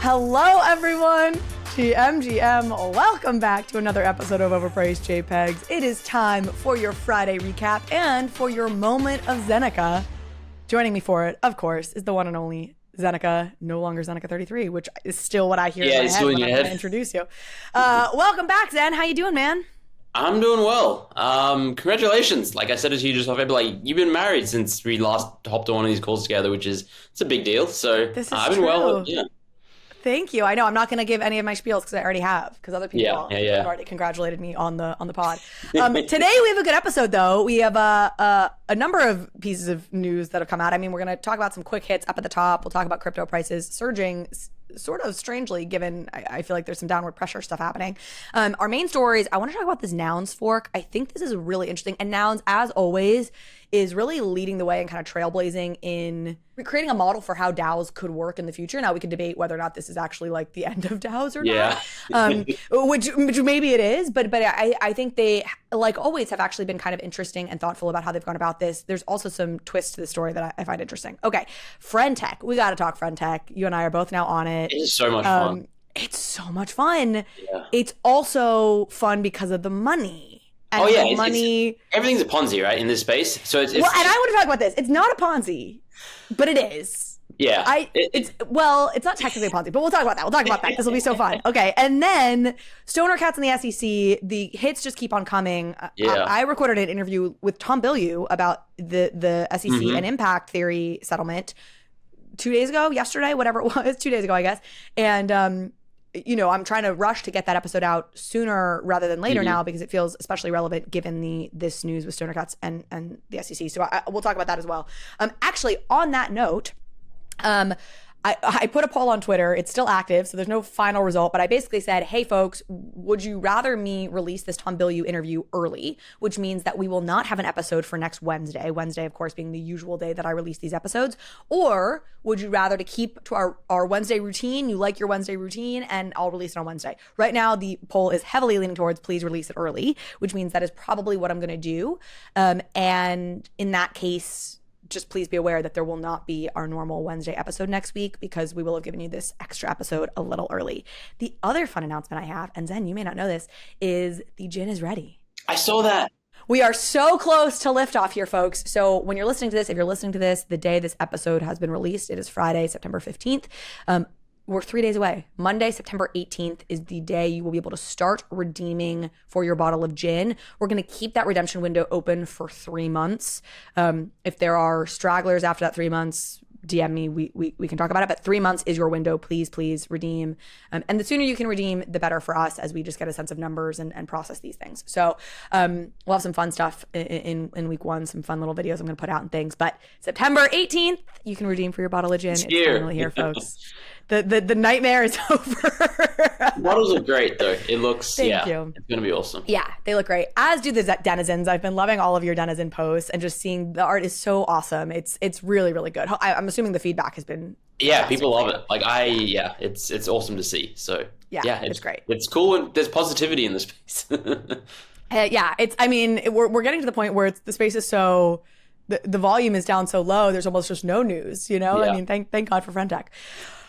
Hello, everyone. GM. Welcome back to another episode of Overpriced JPEGs. It is time for your Friday recap and for your moment of Zeneca. Joining me for it, of course, is the one and only Zeneca, no longer Zeneca 33, which is still what I hear in my head when I'm going to introduce you. Welcome back, Zen. How you doing, man? I'm doing well. Congratulations. Like I said to you just off air, like you've been married since we last hopped on one of these calls together, which is it's a big deal. So I've been well. Yeah. Thank you. I know I'm not going to give any of my spiels because I already have, because other people have already congratulated me on the pod. Today we have a good episode though. We have a number of pieces of news that have come out. I mean, we're going to talk about some quick hits up at the top. We'll talk about crypto prices surging sort of strangely, given I feel like there's some downward pressure stuff happening. Our main stories, I want to talk about this Nouns fork. I think this is really interesting. And Nouns, as always, is really leading the way and kind of trailblazing in creating a model for how DAOs could work in the future. Now we can debate whether or not this is actually like the end of DAOs or not, which maybe it is, but I think they, like always, have actually been kind of interesting and thoughtful about how they've gone about this. There's also some twists to the story that I find interesting. Okay, Friend.tech. We got to talk Friend.tech. You and I are both now on it. It's so much fun. It's so much fun. Yeah. It's also fun because of the money. And money. Everything's a Ponzi, right, in this space. So it's well, and I want to talk about this. It's not a Ponzi, but it is. Yeah. It's not technically a Ponzi, but we'll talk about that. This will be so fun. Okay, and then Stoner Cats and the SEC. The hits just keep on coming. I recorded an interview with Tom Bilyeu about the SEC and impact theory settlement 2 days ago, yesterday, whatever it was, 2 days ago, I guess, and. I'm trying to rush to get that episode out sooner rather than later now because it feels especially relevant given this news with Stoner Cats and the SEC. So we'll talk about that as well. Actually, on that note, I put a poll on Twitter. It's still active, so there's no final result. But I basically said, hey, folks, would you rather me release this Tom Bilyeu interview early, which means that we will not have an episode for next Wednesday, of course, being the usual day that I release these episodes, or would you rather to keep to our Wednesday routine? You like your Wednesday routine, and I'll release it on Wednesday. Right now, the poll is heavily leaning towards please release it early, which means that is probably what I'm going to do. And in that case, just please be aware that there will not be our normal Wednesday episode next week because we will have given you this extra episode a little early. The other fun announcement I have, and Zen, you may not know this, is the gin is ready. I saw that. We are so close to liftoff here, folks. So when you're listening to this, if you're listening to this, the day this episode has been released, it is Friday, September 15th. We're 3 days away. Monday, September 18th is the day you will be able to start redeeming for your bottle of gin. We're going to keep that redemption window open for 3 months. If there are stragglers after that 3 months, DM me. We can talk about it. But 3 months is your window. Please redeem. And the sooner you can redeem, the better for us as we just get a sense of numbers and process these things. So we'll have some fun stuff in week one, some fun little videos I'm going to put out and things. But September 18th, you can redeem for your bottle of gin. It's finally here, folks. The nightmare is over. Bottles are great, though. It looks, Thank you. It's going to be awesome. Yeah, they look great. As do the denizens. I've been loving all of your denizen posts and just seeing the art is so awesome. It's really, really good. I'm assuming the feedback has been people love it. Like it's awesome to see. So it's great. It's cool and there's positivity in the space. We're getting to the point where the space is so the volume is down so low. There's almost just no news. I mean, thank God for Friend.tech.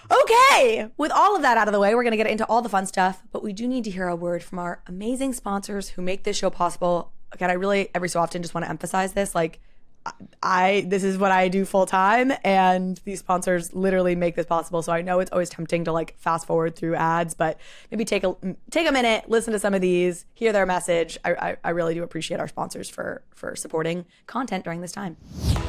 Okay, with all of that out of the way, we're going to get into all the fun stuff, but we do need to hear a word from our amazing sponsors who make this show possible. Again, I really, every so often, just want to emphasize this. Like, this is what I do full time, and these sponsors literally make this possible. So I know it's always tempting to like fast forward through ads, but maybe take a minute, listen to some of these, hear their message. I really do appreciate our sponsors for supporting content during this time.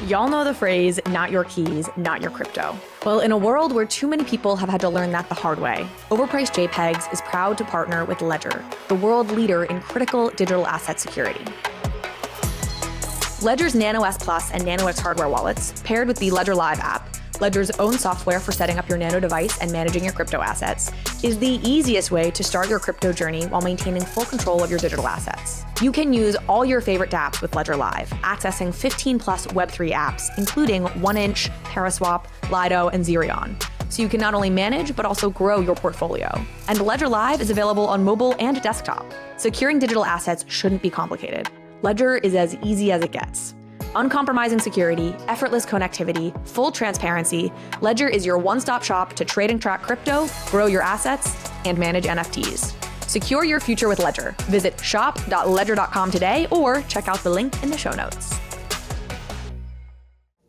Y'all know the phrase, not your keys, not your crypto. Well, in a world where too many people have had to learn that the hard way, Overpriced JPEGs is proud to partner with Ledger, the world leader in critical digital asset security. Ledger's Nano S Plus and Nano X hardware wallets, paired with the Ledger Live app, Ledger's own software for setting up your Nano device and managing your crypto assets, is the easiest way to start your crypto journey while maintaining full control of your digital assets. You can use all your favorite dApps with Ledger Live, accessing 15 plus Web3 apps, including 1inch, Paraswap, Lido, and Zerion. So you can not only manage, but also grow your portfolio. And Ledger Live is available on mobile and desktop. Securing digital assets shouldn't be complicated. Ledger is as easy as it gets. Uncompromising security, effortless connectivity, full transparency, Ledger is your one-stop shop to trade and track crypto, grow your assets, and manage NFTs. Secure your future with Ledger. Visit shop.ledger.com today or check out the link in the show notes.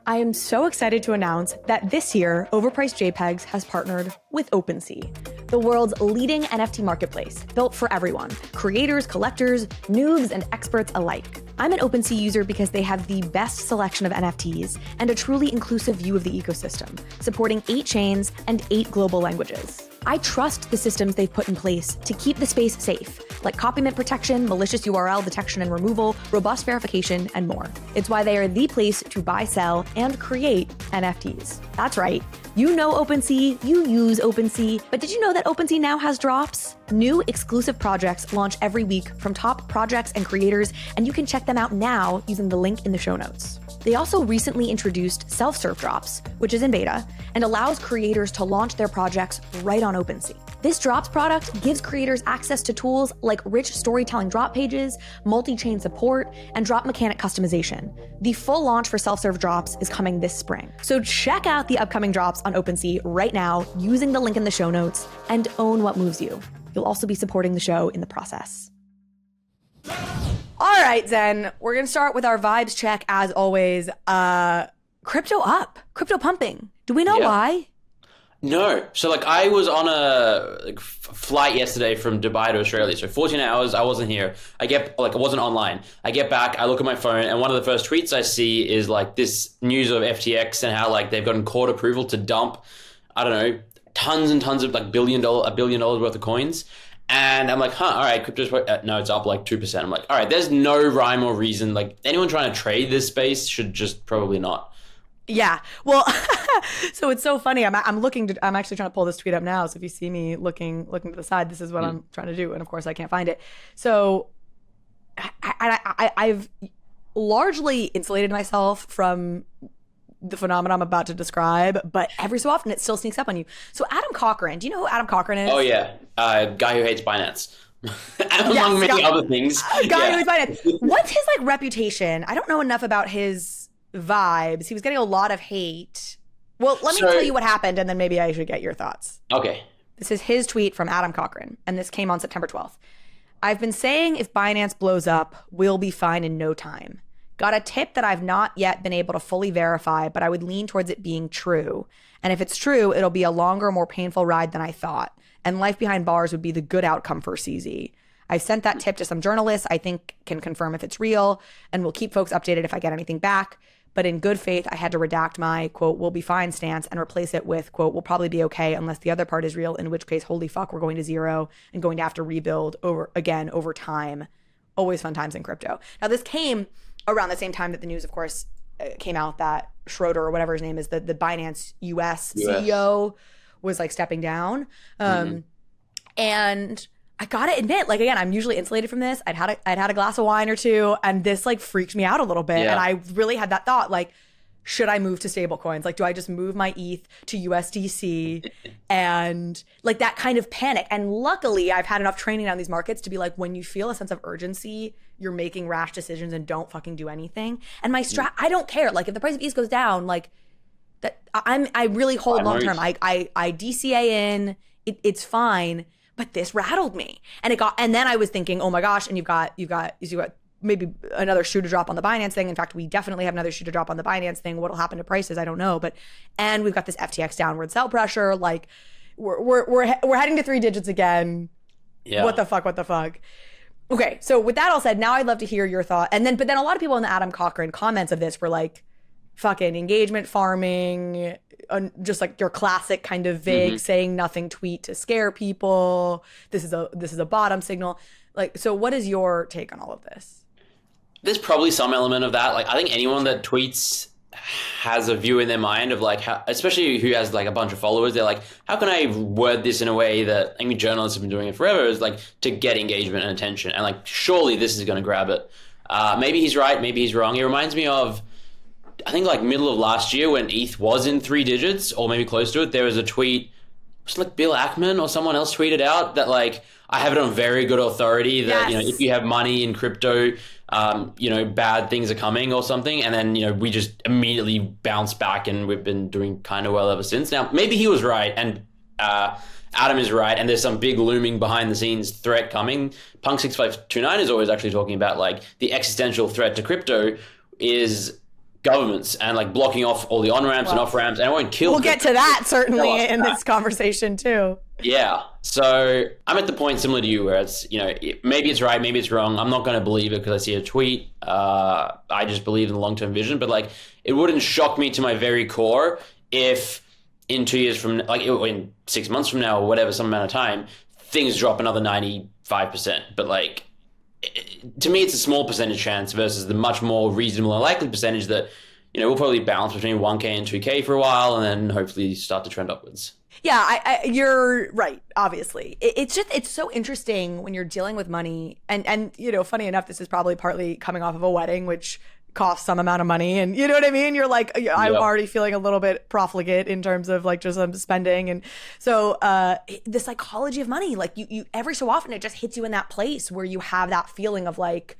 I am so excited to announce that this year, Overpriced JPEGs has partnered with OpenSea, the world's leading NFT marketplace, built for everyone, creators, collectors, noobs, and experts alike. I'm an OpenSea user because they have the best selection of NFTs and a truly inclusive view of the ecosystem, supporting 8 chains and 8 global languages. I trust the systems they've put in place to keep the space safe, like copyright protection, malicious URL detection and removal, robust verification, and more. It's why they are the place to buy, sell, and create NFTs. That's right. You know OpenSea, you use OpenSea, but did you know that OpenSea now has drops? New exclusive projects launch every week from top projects and creators, and you can check them out now using the link in the show notes. They also recently introduced self-serve drops, which is in beta, and allows creators to launch their projects right on OpenSea. This drops product gives creators access to tools like rich storytelling drop pages, multi-chain support, and drop mechanic customization. The full launch for self-serve drops is coming this spring. So check out the upcoming drops on OpenSea right now using the link in the show notes and own what moves you. You'll also be supporting the show in the process. All right, Zen, we're going to start with our vibes check as always. Crypto up, crypto pumping. Do we know why? No. So I was on a flight yesterday from Dubai to Australia. So 14 hours, I wasn't here. I wasn't online. I get back, I look at my phone, and one of the first tweets I see is this news of FTX and how they've gotten court approval to dump, I don't know, tons and tons of $1 billion worth of coins. And I'm like, all right, crypto's, no, it's up 2%. I'm like, all right, there's no rhyme or reason. Anyone trying to trade this space should just probably not. Yeah. Well, so it's so funny. I'm actually trying to pull this tweet up now. So if you see me looking to the side, this is what I'm trying to do. And of course I can't find it. So I've largely insulated myself from the phenomenon I'm about to describe, but every so often it still sneaks up on you. So Adam Cochran, do you know who Adam Cochran is? Oh yeah. Guy who hates Binance. Among many other things. Guy who hates Binance. What's his reputation? I don't know enough about his vibes. He was getting a lot of hate. Well, let me tell you what happened, and then maybe I should get your thoughts. Okay. This is his tweet from Adam Cochran, and this came on September 12th. I've been saying if Binance blows up, we'll be fine in no time. Got a tip that I've not yet been able to fully verify, but I would lean towards it being true. And if it's true, it'll be a longer, more painful ride than I thought. And life behind bars would be the good outcome for CZ. I've sent that tip to some journalists I think can confirm if it's real, and will keep folks updated if I get anything back. But in good faith, I had to redact my, quote, we'll be fine stance and replace it with, quote, we'll probably be okay unless the other part is real, in which case, holy fuck, we're going to zero and going to have to rebuild over time. Always fun times in crypto. Now, this came around the same time that the news, of course, came out that Schroeder, or whatever his name is, the Binance US CEO was stepping down. And I gotta admit, again, I'm usually insulated from this. I'd had a glass of wine or two, and this freaked me out a little bit. And I really had that thought, should I move to stable coins? Do I just move my ETH to USDC? And that kind of panic. And luckily I've had enough training on these markets to be when you feel a sense of urgency, you're making rash decisions and don't fucking do anything. And my I don't care. If the price of ETH goes down, that I really hold long term. I DCA in, it's fine. But this rattled me. And then I was thinking, oh my gosh, and you've got maybe another shoe to drop on the Binance thing. In fact, we definitely have another shoe to drop on the Binance thing. What'll happen to prices, I don't know. And we've got this FTX downward sell pressure. We're heading to 3 digits again. Yeah. What the fuck? Okay, so with that all said, now I'd love to hear your thought. But then a lot of people in the Adam Cochran comments of this were fucking engagement farming, just your classic kind of vague saying nothing tweet to scare people. This is a bottom signal. So what is your take on all of this? There's probably some element of that. I think anyone that tweets has a view in their mind of how, especially who has a bunch of followers, they're how can I word this in a way that, journalists have been doing it forever, is to get engagement and attention. And surely this is going to grab it. Maybe he's right, maybe he's wrong. He reminds me of, I think middle of last year when ETH was in 3 digits or maybe close to it, there was a tweet, it was Bill Ackman or someone else tweeted out that I have it on very good authority that, if you have money in crypto, bad things are coming or something, and then we just immediately bounce back, and we've been doing kind of well ever since. Now, maybe he was right, and Adam is right, and there's some big looming behind the scenes threat coming. Punk 6529 is always actually talking about like the existential threat to crypto is governments and like blocking off all the on ramps and off ramps, and it won't kill. We'll get to that certainly in this conversation too. Yeah. So I'm at the point similar to you where it's, maybe it's right, maybe it's wrong. I'm not going to believe it because I see a tweet. I just believe in the long-term vision, but like it wouldn't shock me to my very core if in 2 years from like in 6 months from now or whatever, some amount of time, things drop another 95%. But like, to me, it's a small percentage chance versus the much more reasonable and likely percentage that, we'll probably bounce between 1K and 2K for a while and then hopefully start to trend upwards. Yeah, you're right. Obviously, it's so interesting when you're dealing with money, and funny enough, this is probably partly coming off of a wedding, which costs some amount of money, and you know what I mean. You're like, I'm already feeling a little bit profligate in terms of like just spending, and so the psychology of money, like you every so often it just hits you in that place where you have that feeling of like.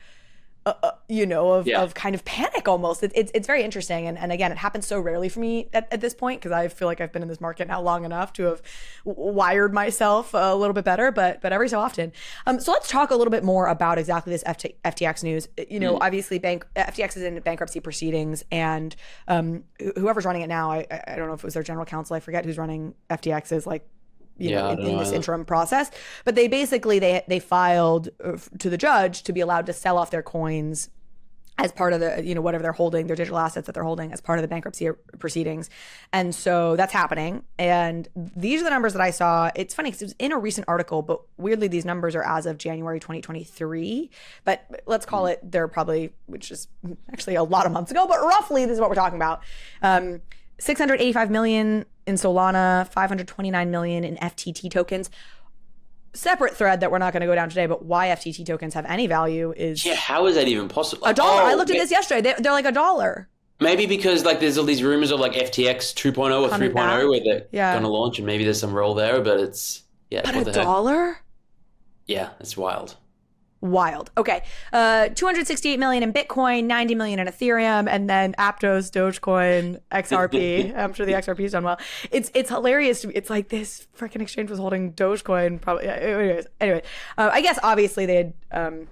Of kind of panic almost. It's very interesting. And again, it happens so rarely for me at this point because I feel like I've been in this market now long enough to have wired myself a little bit better, but every so often. So let's talk a little bit more about exactly this FTX news. Obviously FTX is in bankruptcy proceedings, and whoever's running it now, I don't know if it was their general counsel, I forget who's running FTX is like, in this interim process. But they basically, they filed to the judge to be allowed to sell off their coins as part of the, whatever they're holding, their digital assets that they're holding as part of the bankruptcy proceedings. And so that's happening. And these are the numbers that I saw. It's funny because it was in a recent article, but weirdly, these numbers are as of January 2023. But let's call it, they're probably, which is actually a lot of months ago, but roughly this is what we're talking about. 685 million in Solana, 529 million in FTT tokens. Separate thread that we're not going to go down today, but why FTT tokens have any value is... Yeah, how is that even possible? $1. I looked at this yesterday. They're like $1. Maybe because like there's all these rumors of like FTX 2.0 or 3.0 where they're going to launch, and maybe there's some role there, but it's... Yeah, but $1? Yeah, it's wild. Wild. Okay. 268 million in Bitcoin, 90 million in Ethereum, and then Aptos, Dogecoin, XRP. I'm sure the XRP's done well. It's hilarious. It's like this freaking exchange was holding Dogecoin probably. Anyway, I guess obviously they had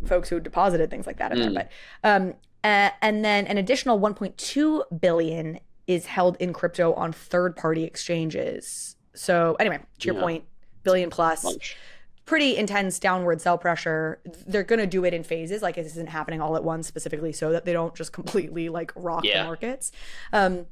folks who deposited things like that in there, but and then an additional 1.2 billion is held in crypto on third-party exchanges. So anyway, to your point, billion plus. Lunch. Pretty intense downward sell pressure. They're going to do it in phases. Like this isn't happening all at once specifically so that they don't just completely like rock the markets. And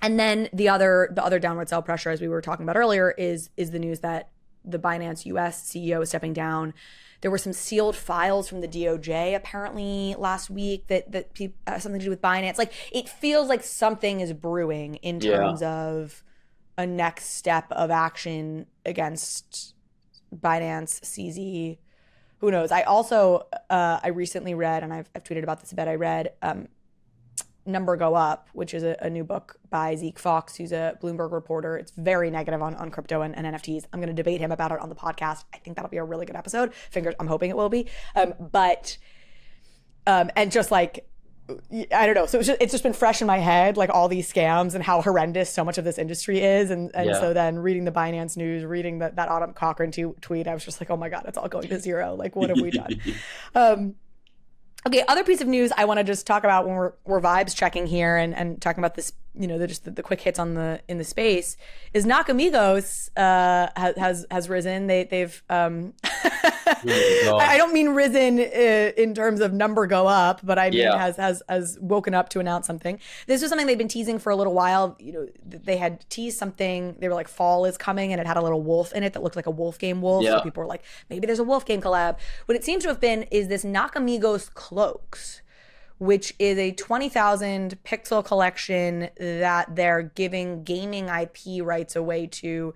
then the other downward sell pressure, as we were talking about earlier, is the news that the Binance US CEO is stepping down. There were some sealed files from the DOJ apparently last week that something to do with Binance. Like it feels like something is brewing in terms of a next step of action against Binance, CZ, who knows? I also, I recently read, and I've tweeted about this a bit, I read Number Go Up, which is a new book by Zeke Fox, who's a Bloomberg reporter. It's very negative on crypto and NFTs. I'm going to debate him about it on the podcast. I think that'll be a really good episode. I'm hoping it will be. And just like, I don't know. So it's just been fresh in my head, like all these scams and how horrendous so much of this industry is. And so then reading the Binance news, reading that Autumn Cochran tweet, I was just like, oh my God, it's all going to zero. Like, what have we done? Okay, other piece of news I want to just talk about when we're vibes checking here and talking about this, the quick hits in the space is Nakamigos has risen. They've I don't mean risen in terms of number go up, but I mean has woken up to announce something. This was something they've been teasing for a little while. They had teased something. They were like, fall is coming, and it had a little wolf in it that looked like a wolf game wolf. So people were like, maybe there's a wolf game collab. What it seems to have been is this Nakamigos cloaks, which is a 20,000 pixel collection that they're giving gaming IP rights away to.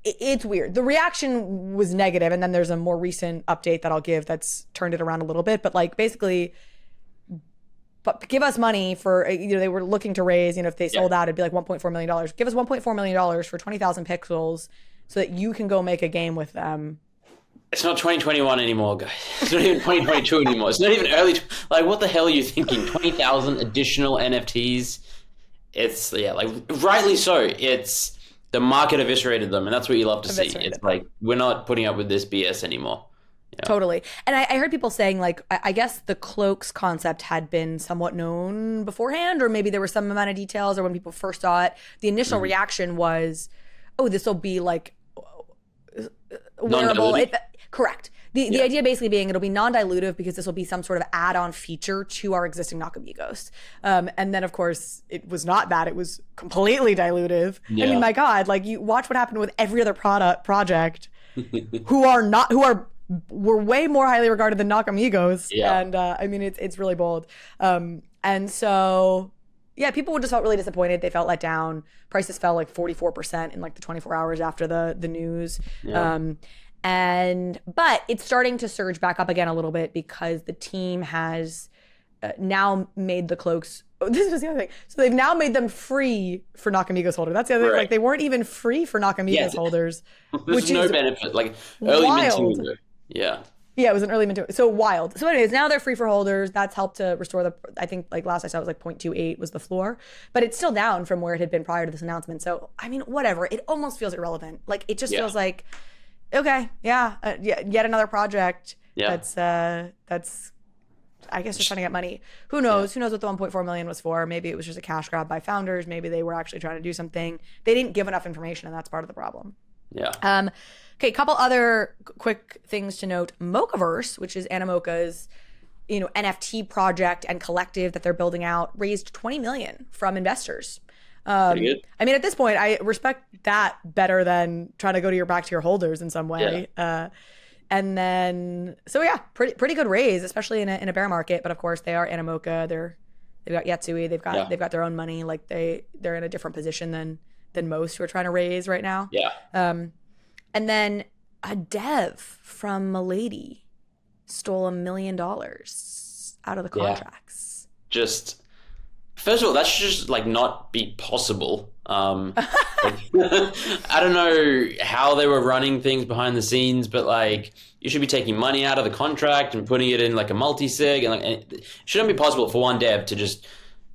It's weird. The reaction was negative, and then there's a more recent update that I'll give that's turned it around a little bit. But like basically, but give us money for, they were looking to raise, if they sold out, it'd be like $1.4 million. Give us $1.4 million for 20,000 pixels so that you can go make a game with them It's not 2021 anymore, guys. It's not even 2022 anymore. It's not even early. Like, what the hell are you thinking? 20,000 additional NFTs? It's, like, rightly so. It's the market eviscerated them, and that's what you love to see. It's like, we're not putting up with this BS anymore. Yeah. Totally. And I heard people saying, like, I guess the cloaks concept had been somewhat known beforehand, or maybe there were some amount of details, or when people first saw it, the initial reaction was, oh, this will be like wearable. Correct. The idea basically being it'll be non-dilutive because this will be some sort of add-on feature to our existing Nakamigos. And then, of course, it was not that. It was completely dilutive. Yeah. I mean, my God, like, you watch what happened with every other project were way more highly regarded than Nakamigos. Yeah. And I mean, it's really bold. And so, yeah, people just felt really disappointed. They felt let down. Prices fell like 44% in like the 24 hours after the news. Yeah. But it's starting to surge back up again a little bit because the team has now made the cloaks. Oh, this was the other thing. So they've now made them free for Nakamigos holders. That's the other thing. Like, they weren't even free for Nakamigos holders. Which is no benefit. Like, early minting window. Yeah. Yeah, it was an early minting. So wild. So anyways, now they're free for holders. That's helped to restore I think, like, last I saw it was like 0.28 was the floor. But it's still down from where it had been prior to this announcement. So, I mean, whatever. It almost feels irrelevant. Like, it just feels like, okay, yet another project that's I guess just trying to get money. Who knows? Who knows what the 1.4 million was for? Maybe it was just a cash grab by founders. Maybe they were actually trying to do something. They didn't give enough information, and that's part of the problem. Yeah. Okay, a couple other quick things to note. Mochaverse, which is Animoca's, NFT project and collective that they're building out, raised $20 million from investors. Pretty good. I mean, at this point, I respect that better than trying to go back to your holders in some way. Yeah. And then, so yeah, pretty good raise, especially in a bear market. But of course, they are Animoca. They've got Yatsui. They've got their own money. Like, they're in a different position than most who are trying to raise right now. Yeah. And then a dev from Milady stole $1 million out of the contracts. Just, first of all, that should just, like, not be possible. I don't know how they were running things behind the scenes, but, like, you should be taking money out of the contract and putting it in, like, a multi-sig, and, like, it shouldn't be possible for one dev to just,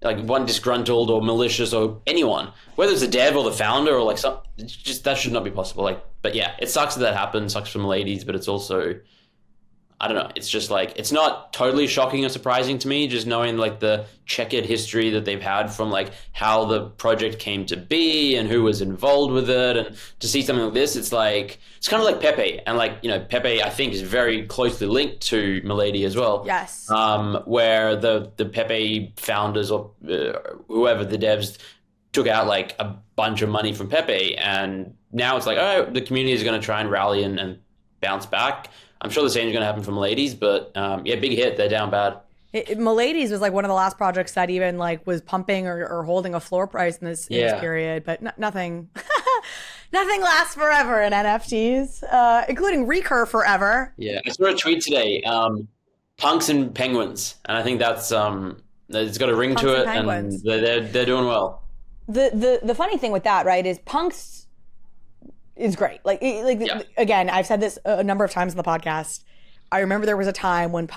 like, one disgruntled or malicious or anyone, whether it's a dev or the founder or like some, just that should not be possible. Like, but yeah, it sucks that happened. Sucks for Miladies, but it's also, I don't know. It's just like, it's not totally shocking or surprising to me, just knowing like the checkered history that they've had from like how the project came to be and who was involved with it. And to see something like this, it's like, it's kind of like Pepe. And like, Pepe, I think, is very closely linked to Milady as well. Yes. Where the Pepe founders or whoever, the devs, took out like a bunch of money from Pepe. And now it's like, oh, the community is going to try and rally and bounce back. I'm sure the same is going to happen for Miladies, but big hit. They're down bad. Miladies was like one of the last projects that even like was pumping or holding a floor price in this period, but nothing lasts forever in NFTs, including recur forever. Yeah, I saw a tweet today, punks and penguins, and I think that's it's got a ring to it, and they're doing well. The funny thing with that, right, is punks is great. Again, I've said this a number of times in the podcast. I remember there was a time when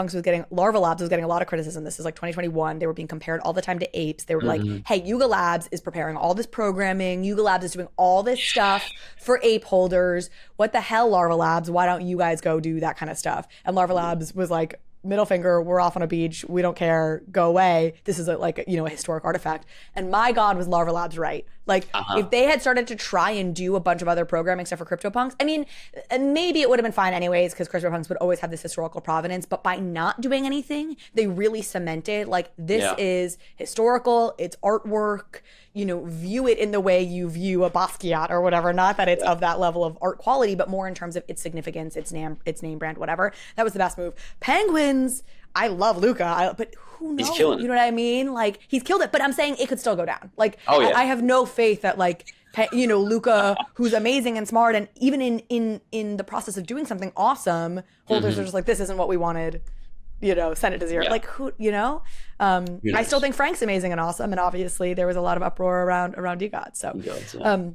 Larva Labs was getting a lot of criticism. This is like 2021. They were being compared all the time to apes. They were like, hey, Yuga Labs is preparing all this programming. Yuga Labs is doing all this stuff for ape holders. What the hell, Larva Labs? Why don't you guys go do that kind of stuff? And Larva Labs was like, middle finger, we're off on a beach, we don't care, go away. This is a historic artifact. And my God, was Larva Labs right. Like, if they had started to try and do a bunch of other programming stuff for CryptoPunks, I mean, maybe it would have been fine anyways, because CryptoPunks would always have this historical provenance, but by not doing anything, they really cemented, like, this is historical, it's artwork, view it in the way you view a Basquiat or whatever. Not that it's of that level of art quality, but more in terms of its significance, its name brand, whatever. That was the best move. Penguins, I love Luca, but who knows? He's killing it. You know what I mean? Like, he's killed it, but I'm saying it could still go down. Like, I have no faith that, like, Luca, who's amazing and smart, and even in the process of doing something awesome, holders are just like, this isn't what we wanted. Send it to zero. Like, who, I still think Frank's amazing and awesome. And obviously there was a lot of uproar around DeGod. So,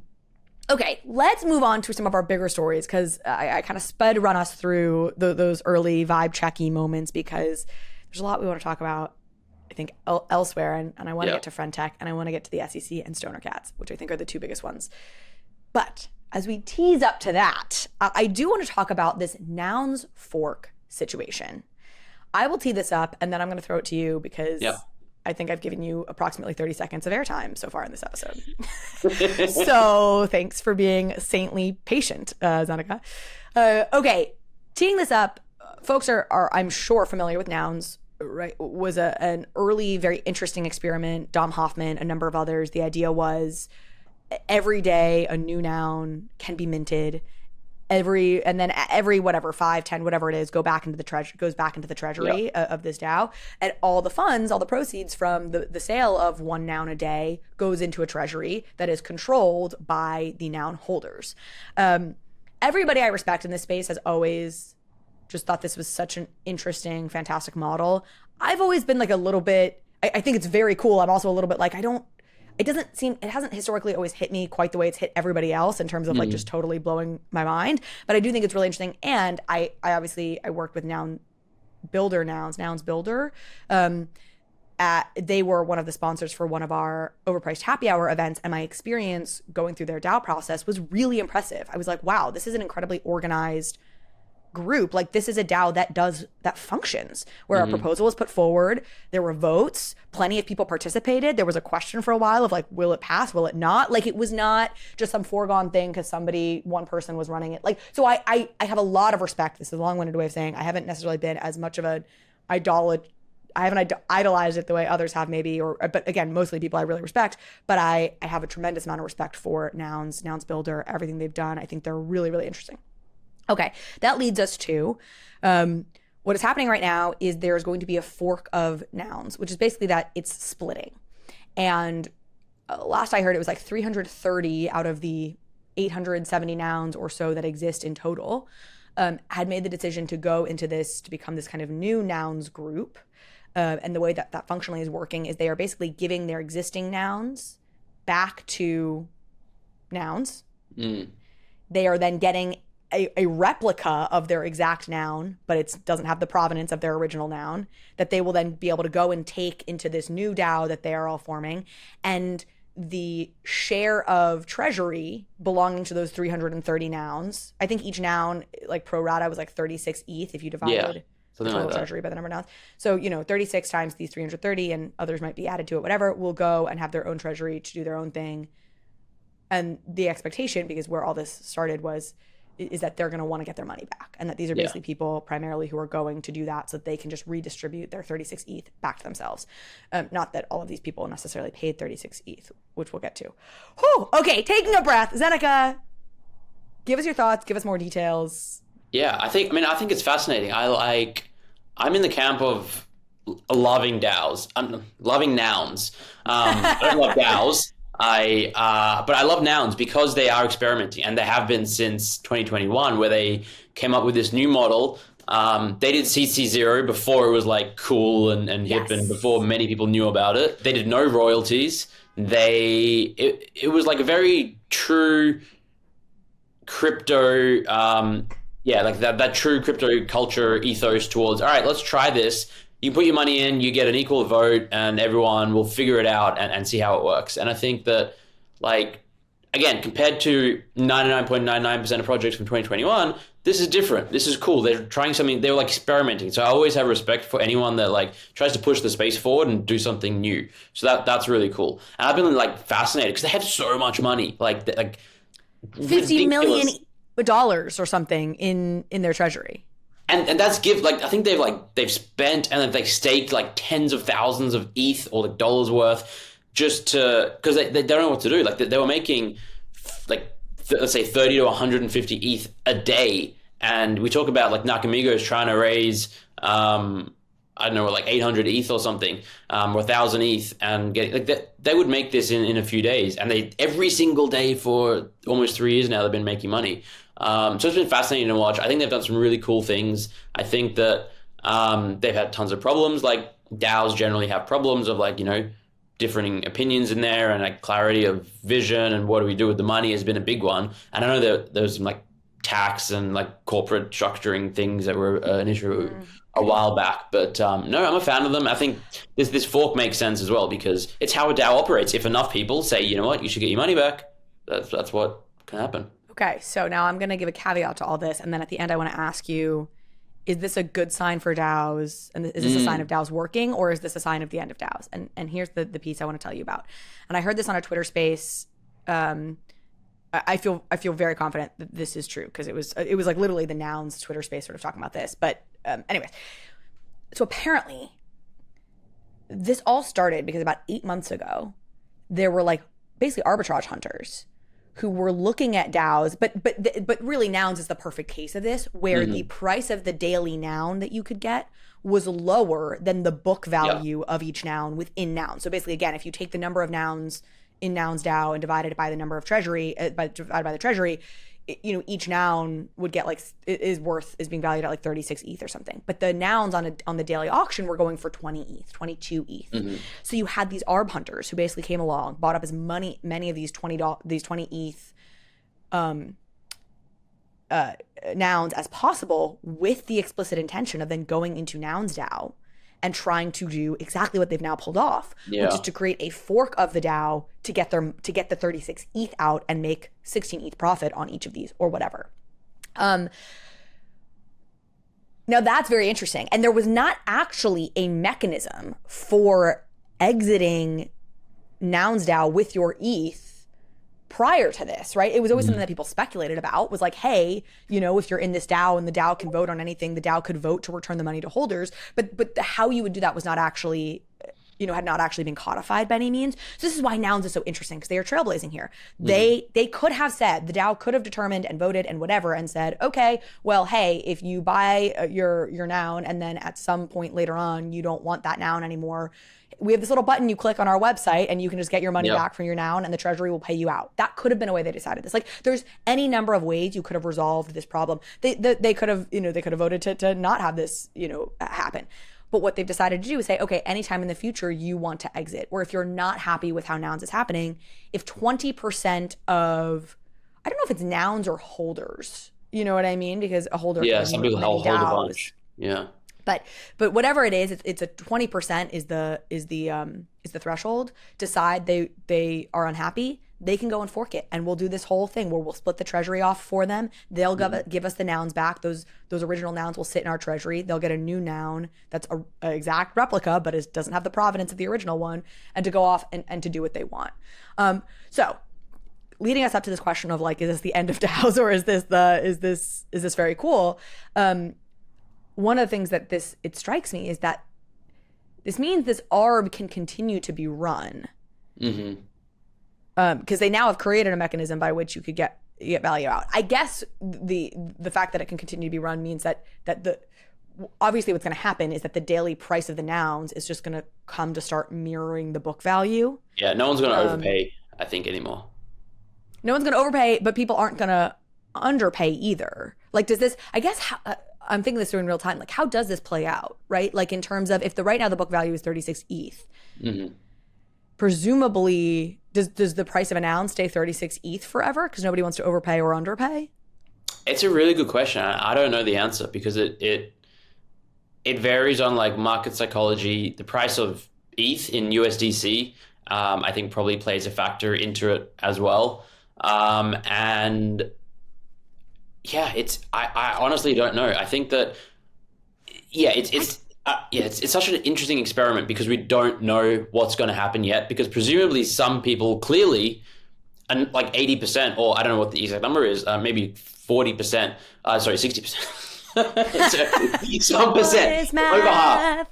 Okay, let's move on to some of our bigger stories because I kind of sped run us through those early vibe checky moments because there's a lot we want to talk about, I think, elsewhere. And I want to get to Friend.tech and I want to get to the SEC and Stoner Cats, which I think are the two biggest ones. But as we tease up to that, I do want to talk about this Nouns fork situation. I will tee this up and then I'm going to throw it to you because I think I've given you approximately 30 seconds of airtime so far in this episode. So thanks for being saintly patient, Zeneca. Okay, teeing this up, folks are I'm sure familiar with Nouns, right? Was an early, very interesting experiment. Dom Hoffman, a number of others. The idea was every day a new noun can be minted. Every whatever 5, 10, whatever it is, goes back into the treasury of this DAO, and all the funds, all the proceeds from the sale of one noun a day goes into a treasury that is controlled by the noun holders. Everybody I respect in this space has always just thought this was such an interesting, fantastic model. I've always been like a little bit. I think it's very cool. I'm also a little bit like it hasn't historically always hit me quite the way it's hit everybody else in terms of like just totally blowing my mind. But I do think it's really interesting. And I obviously worked with Nouns Builder. They were one of the sponsors for one of our overpriced happy hour events. And my experience going through their DAO process was really impressive. I was like, wow, this is an incredibly organized group. Like this is a DAO that functions, where a proposal was put forward, there were votes, plenty of people participated, there was a question for a while of like, will it pass, will it not? Like it was not just some foregone thing because one person was running it. Like, so I have a lot of respect. This is a long-winded way of saying I haven't necessarily been as much of an idolized it the way others have maybe, but again, mostly people I really respect, but I have a tremendous amount of respect for Nouns Builder, everything they've done. I think they're really, really interesting. Okay, that leads us to what is happening right now is there's going to be a fork of Nouns, which is basically that it's splitting. And last I heard, it was like 330 out of the 870 Nouns or so that exist in total had made the decision to go into this, to become this kind of new Nouns group. And the way that functionally is working is they are basically giving their existing Nouns back to Nouns. They are then getting a replica of their exact noun, but it doesn't have the provenance of their original noun, that they will then be able to go and take into this new DAO that they are all forming. And the share of treasury belonging to those 330 nouns, I think each noun, like pro rata, was like 36 ETH if you divided the total treasury by the number of nouns. So, 36 times these 330, and others might be added to it, whatever, will go and have their own treasury to do their own thing. And the expectation, because where all this started is that they're going to want to get their money back, and that these are basically people primarily who are going to do that so that they can just redistribute their 36 ETH back to themselves. Not that all of these people necessarily paid 36 ETH, which we'll get to. Whew, okay, taking a breath. Zeneca, give us your thoughts, give us more details. Yeah, I think it's fascinating. I'm in the camp of loving DAOs. I'm loving nouns. I don't love DAOs. But I love Nouns because they are experimenting, and they have been since 2021, where they came up with this new model. They did CC0 before it was like cool and hip, and before many people knew about it. They did no royalties. It was like a very true crypto, like that true crypto culture ethos towards, all right, let's try this. You put your money in, you get an equal vote, and everyone will figure it out and see how it works. And I think that, like, again, compared to 99.99% of projects from 2021, this is different. This is cool. They're trying something. They're like experimenting. So I always have respect for anyone that like tries to push the space forward and do something new. So that's really cool. And I've been like fascinated because they have so much money, like $50 million or something in their treasury. And that's I think they've spent and they've staked like tens of thousands of ETH or like dollars worth just because they don't know what to do. Like they were making let's say 30 to 150 ETH a day. And we talk about like Nakamigos trying to raise, I don't know, like 800 ETH or something, or 1,000 ETH, and they would make this in a few days. And every single day for almost 3 years now, they've been making money. So it's been fascinating to watch. I think they've done some really cool things. I think that they've had tons of problems. Like DAOs generally have problems of differing opinions in there, and like clarity of vision and what do we do with the money has been a big one. And I know that there's some like tax and like corporate structuring things that were an issue a while back, but no, I'm a fan of them. I think this fork makes sense as well because it's how a DAO operates. If enough people say, you know what, you should get your money back, that's what can happen. Okay, so now I'm going to give a caveat to all this, and then at the end I want to ask you, is this a good sign for DAOs? And is this a sign of DAOs working, or is this a sign of the end of DAOs? And here's the piece I want to tell you about. And I heard this on a Twitter space. I feel very confident that this is true because it was like literally the Nouns Twitter space sort of talking about this. But anyways, so apparently this all started because about 8 months ago, there were like basically arbitrage hunters who were looking at DAOs, but really Nouns is the perfect case of this, where the price of the daily noun that you could get was lower than the book value of each noun within Nouns. So basically, again, if you take the number of nouns in Nouns DAO and divide it by the number of treasury, divided by the treasury, each noun would get like is being valued at like 36 ETH or something. But the nouns on the daily auction were going for 20 ETH, 22 ETH. So you had these arb hunters who basically came along, bought up as many of these 20 ETH nouns as possible with the explicit intention of then going into Nouns DAO and trying to do exactly what they've now pulled off, which is to create a fork of the DAO to get the 36 ETH out and make 16 ETH profit on each of these or whatever. Now that's very interesting. And there was not actually a mechanism for exiting Nouns DAO with your ETH prior to this, right? It was always something that people speculated about, was like, hey, if you're in this DAO and the DAO can vote on anything, the DAO could vote to return the money to holders. But how you would do that was not actually, had not actually been codified by any means. So this is why Nouns is so interesting, because they are trailblazing here. They could have said, the DAO could have determined and voted and whatever and said, okay, well, hey, if you buy your noun and then at some point later on you don't want that noun anymore, we have this little button you click on our website and you can just get your money back from your noun and the treasury will pay you out. That could have been a way they decided this. Like, there's any number of ways you could have resolved this problem. They could have, they could have voted to not have this, happen. But what they've decided to do is say, okay, anytime in the future you want to exit, or if you're not happy with how Nouns is happening, if 20% of, I don't know if it's nouns or holders, you know what I mean? Because a holder, some people hold a bunch. Yeah. But whatever it is, it's a 20% is the threshold. Decide they are unhappy, they can go and fork it, and we'll do this whole thing where we'll split the treasury off for them. They'll give us the nouns back. Those original nouns will sit in our treasury. They'll get a new noun that's an exact replica, but it doesn't have the provenance of the original one, and to go off and to do what they want. So leading us up to this question of like, is this the end of DAOs, or is this very cool? One of the things that it strikes me is that this means this ARB can continue to be run. Because they now have created a mechanism by which you could get value out. I guess the fact that it can continue to be run means that obviously what's going to happen is that the daily price of the nouns is just going to come to start mirroring the book value. Yeah, no one's going to overpay, I think, anymore. No one's going to overpay, but people aren't going to underpay either. Like, does this, I guess, I'm thinking this in real time, like, how does this play out, right? Like, in terms of, if right now the book value is 36 ETH, presumably, does the price of a noun stay 36 ETH forever because nobody wants to overpay or underpay? It's a really good question. I don't know the answer because it varies on like market psychology. The price of ETH in USDC, I think probably plays a factor into it as well. And yeah, I honestly don't know. I think that, it's such an interesting experiment because we don't know what's going to happen yet, because presumably some people clearly, and like 80%, or I don't know what the exact number is, maybe 40%, 60%. Some percent, over half.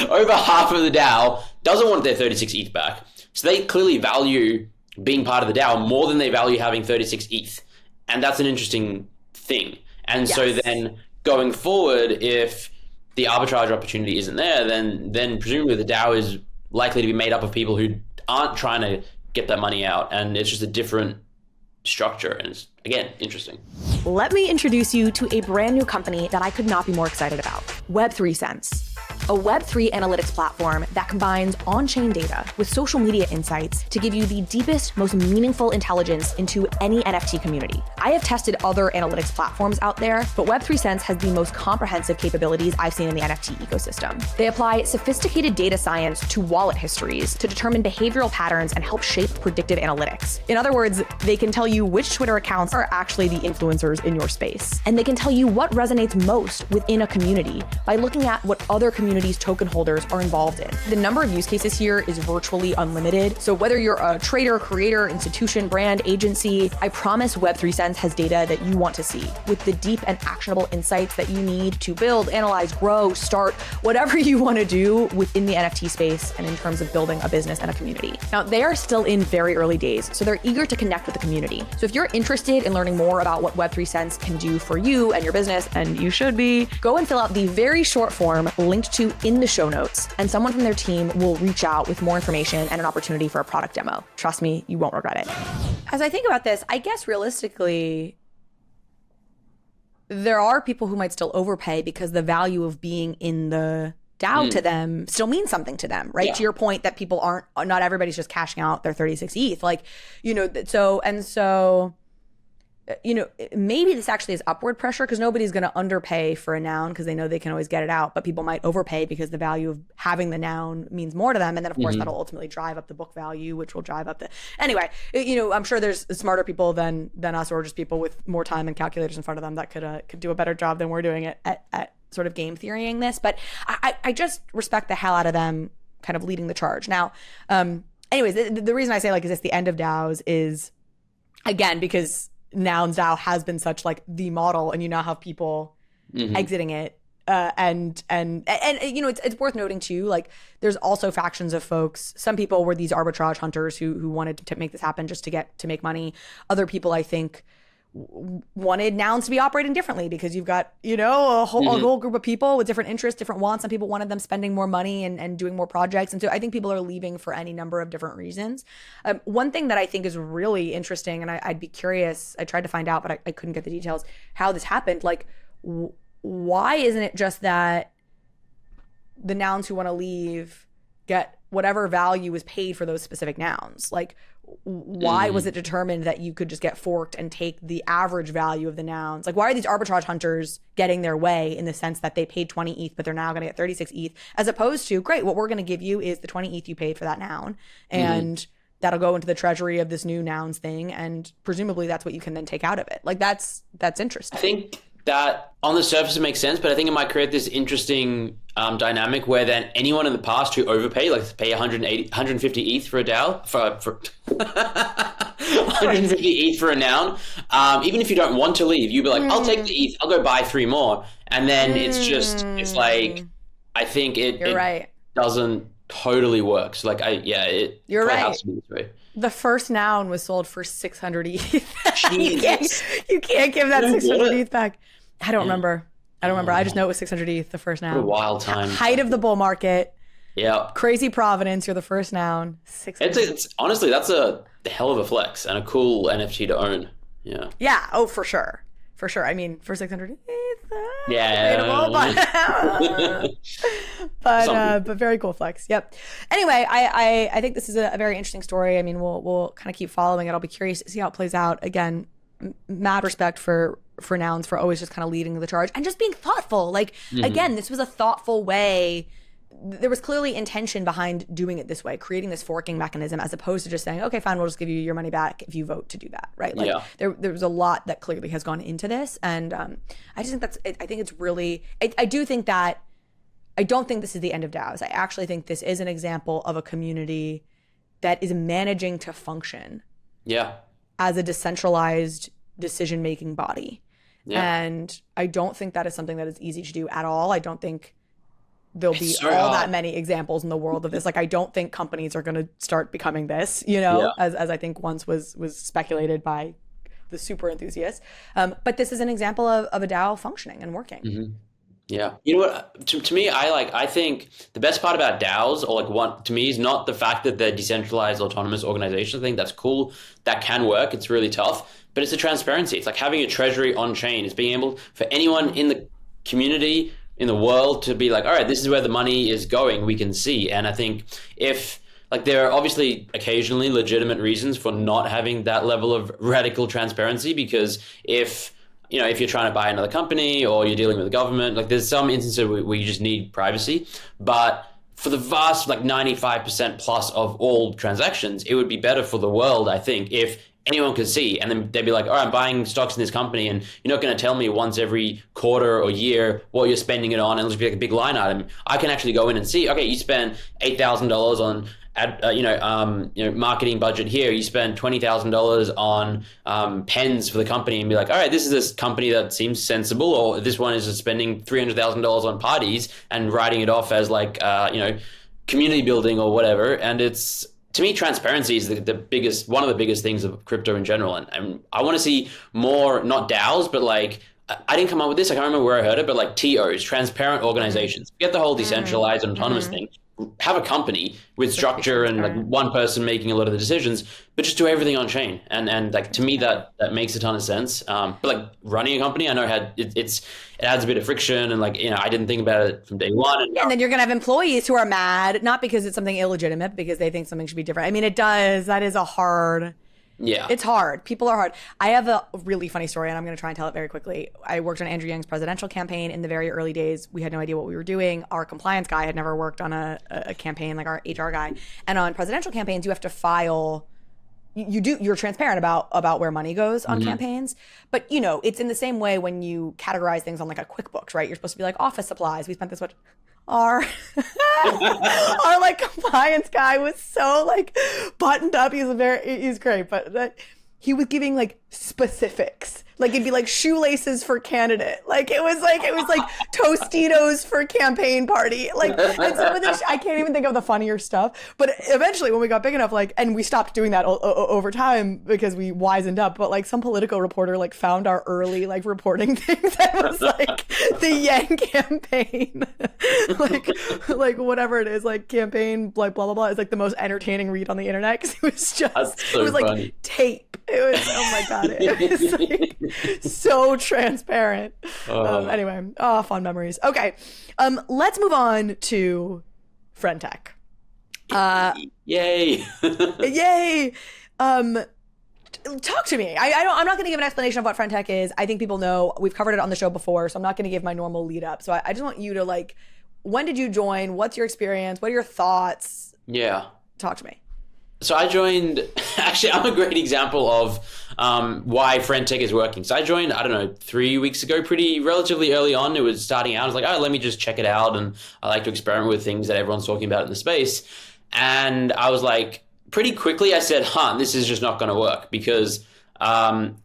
Over half of the DAO doesn't want their 36 ETH back. So they clearly value being part of the DAO more than they value having 36 ETH. And that's an interesting thing. And so then going forward, if the arbitrage opportunity isn't there, then presumably the DAO is likely to be made up of people who aren't trying to get that money out. And it's just a different structure. And it's, again, interesting. Let me introduce you to a brand new company that I could not be more excited about, Web3 Sense. a Web3 analytics platform that combines on-chain data with social media insights to give you the deepest, most meaningful intelligence into any NFT community. I have tested other analytics platforms out there, but Web3 Sense has the most comprehensive capabilities I've seen in the NFT ecosystem. They apply sophisticated data science to wallet histories to determine behavioral patterns and help shape predictive analytics. In other words, they can tell you which Twitter accounts are actually the influencers in your space. And they can tell you what resonates most within a community by looking at what other communities' token holders are involved in. The number of use cases here is virtually unlimited. So whether you're a trader, creator, institution, brand, agency, I promise Web3 Sense has data that you want to see with the deep and actionable insights that you need to build, analyze, grow, start, whatever you want to do within the NFT space and in terms of building a business and a community. Now, they are still in very early days, so they're eager to connect with the community. So if you're interested in learning more about what Web3 Sense can do for you and your business, and you should be, go and fill out the very short form linked to in the show notes, and someone from their team will reach out with more information and an opportunity for a product demo. Trust me, you won't regret it. As I think about this, I guess realistically, there are people who might still overpay because the value of being in the DAO to them still means something to them, right? Yeah. To your point that people not everybody's just cashing out their 36 ETH. Like, maybe this actually is upward pressure because nobody's going to underpay for a noun because they know they can always get it out, but people might overpay because the value of having the noun means more to them. And then of course that'll ultimately drive up the book value, which will drive up anyway, I'm sure there's smarter people than us, or just people with more time and calculators in front of them that could do a better job than we're doing at sort of game theorying this. But I just respect the hell out of them kind of leading the charge. Now, anyways, the reason I say is this the end of DAOs is, again, because Nouns DAO has been such the model, and you now have people exiting it. And it's worth noting too, there's also factions of folks. Some people were these arbitrage hunters who wanted to make this happen just to make money. Other people, I think, wanted Nouns to be operating differently because you've got, a whole group of people with different interests, different wants. Some people wanted them spending more money and doing more projects. And so I think people are leaving for any number of different reasons. One thing that I think is really interesting, and I'd be curious, I tried to find out, but I couldn't get the details, how this happened. Why isn't it just that the nouns who want to leave get whatever value is paid for those specific nouns? Why was it determined that you could just get forked and take the average value of the nouns? Why are these arbitrage hunters getting their way in the sense that they paid 20 ETH, but they're now going to get 36 ETH, as opposed to, great, what we're going to give you is the 20 ETH you paid for that noun, and that'll go into the treasury of this new nouns thing, and presumably that's what you can then take out of it. That's interesting. I think that on the surface it makes sense, but I think it might create this interesting dynamic where then anyone in the past who overpaid, to pay 150 ETH for a DAO, for 150 ETH for a noun, even if you don't want to leave, you'd be like, I'll take the ETH, I'll go buy 3 more. And then I think it right. doesn't totally work. So you're right. Has to be this way. The first noun was sold for 600 ETH. you can't give that 600 ETH back. I don't remember. I just know it was 600 ETH, the first noun. What a wild time. Height of the bull market. Yeah. Crazy provenance. You're the first noun. 600. It's honestly, that's a hell of a flex and a cool NFT to own. Yeah. Yeah. Oh, for sure. For sure. I mean, for 600 ETH. Yeah. But very cool flex. Yep. Anyway, I think this is a very interesting story. I mean, we'll kind of keep following it. I'll be curious to see how it plays out. Again, mad respect for nouns for always just kind of leading the charge and just being thoughtful. Again, this was a thoughtful way. There was clearly intention behind doing it this way, creating this forking mechanism, as opposed to just saying, okay, fine, we'll just give you your money back if you vote to do that, right? There was a lot that clearly has gone into this. And I just think I think it's really, I do think that, I don't think this is the end of DAOs. I actually think this is an example of a community that is managing to function as a decentralized decision-making body. And I don't think that is something that is easy to do at all. I don't think there'll be that many examples in the world of this. I don't think companies are going to start becoming this, as I think once was speculated by the super enthusiasts. But this is an example of a DAO functioning and working. Mm-hmm. Yeah. You know what? To me, I think the best part about DAOs, or to me, is not the fact that they're decentralized autonomous organizations. I think that's cool. That can work. It's really tough. But it's the transparency. It's like having a treasury on chain. It's being able for anyone in the community, in the world to be like, all right, this is where the money is going, we can see. And I think if like there are obviously occasionally legitimate reasons for not having that level of radical transparency, because if you're trying to buy another company or you're dealing with the government, like there's some instances where you just need privacy. But for the vast, like 95% plus of all transactions, it would be better for the world, I think, if anyone could see, and then they'd be like, all right, I'm buying stocks in this company, and you're not going to tell me once every quarter or year what you're spending it on, and it'll just be like a big line item. I can actually go in and see, okay, you spend $8,000 on marketing budget here. You spend $20,000 on pens for the company, and be like, all right, this is this company that seems sensible, or this one is just spending $300,000 on parties and writing it off as like community building or whatever. And it's, to me, transparency is one of the biggest things of crypto in general. And I want to see more, not DAOs, but like, I didn't come up with this, I can't remember where I heard it, but like TOs, transparent organizations. Get the whole decentralized and autonomous thing. Have a company with structure and like one person making a lot of the decisions, but just do everything on chain. And like, to me, that makes a ton of sense. But like running a company, I know it adds a bit of friction, and like, I didn't think about it from day one. And then you're gonna have employees who are mad, not because it's something illegitimate, because they think something should be different. I mean, that is a hard. Yeah. It's hard. People are hard. I have a really funny story, and I'm going to try and tell it very quickly. I worked on Andrew Yang's presidential campaign in the very early days. We had no idea what we were doing. Our compliance guy had never worked on a campaign, like our HR guy. And on presidential campaigns, you have to file. You're transparent about where money goes on campaigns. But, it's in the same way when you categorize things on like a QuickBooks, right? You're supposed to be like office supplies. We spent this much. Our like compliance guy was so like buttoned up. He's great, but he was giving like specifics. Like it'd be like shoelaces for candidate. Like it was like Tostitos for campaign party. Like, and some of this, I can't even think of the funnier stuff. But eventually, when we got big enough, like, and we stopped doing that over time because we wisened up. But like some political reporter like found our early like reporting things that was like the Yang campaign, like whatever it is, like campaign like blah blah blah. It's like the most entertaining read on the internet because it was just it was funny. Like tape. It was, oh my god, it was like so transparent. Anyway, fun memories. Okay, let's move on to Friend.tech. Yay! Yay! Talk to me. I'm not going to give an explanation of what Friend.tech is. I think people know. We've covered it on the show before, so I'm not going to give my normal lead up. So I just want you to like, when did you join? What's your experience? What are your thoughts? Yeah. Talk to me. So I joined, actually, I'm a great example of why Friend.tech is working. So I joined, 3 weeks ago, relatively early on. It was starting out. I was like, let me just check it out. And I like to experiment with things that everyone's talking about in the space. And I was like, pretty quickly, I said, this is just not going to work, because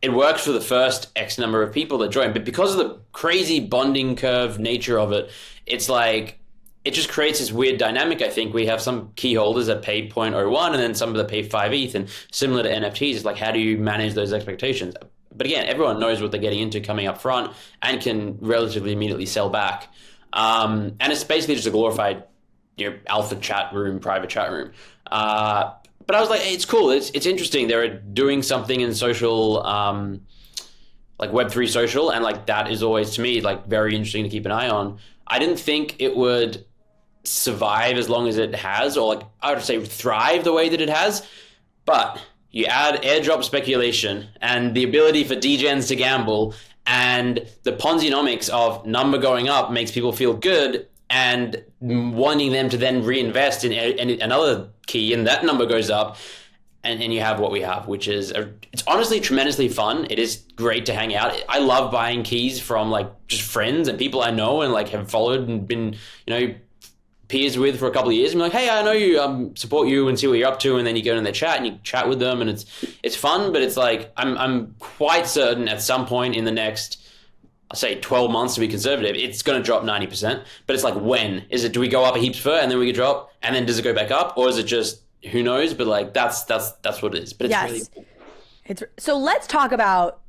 it works for the first X number of people that join. But because of the crazy bonding curve nature of it, it's like, it just creates this weird dynamic. I think we have some key holders that pay 0.01 and then some that pay 5 ETH, and similar to NFTs, it's like, how do you manage those expectations? But again, everyone knows what they're getting into coming up front and can relatively immediately sell back. And it's basically just a glorified alpha chat room, private chat room. But I was like, hey, it's cool. It's interesting. They're doing something in social, like Web3 social, and like that is always, to me, like very interesting to keep an eye on. I didn't think it would survive as long as it has, or like I would say thrive the way that it has. But you add airdrop speculation and the ability for degens to gamble, and the Ponzi-nomics of number going up makes people feel good and wanting them to then reinvest in another key, and that number goes up, and you have what we have, which is it's honestly tremendously fun. It is great to hang out. I love buying keys from like just friends and people I know and like have followed and been peers with for a couple of years. I'm like, hey, I know you, support you and see what you're up to, and then you go in their chat and you chat with them, and it's fun. But it's like I'm quite certain at some point in the next, I'll say 12 months to be conservative, it's going to drop 90%. But it's like, when is it? Do we go up a heaps further and then we can drop, and then does it go back up, or is it just, who knows? But like that's what it is. But it's really cool. So let's talk about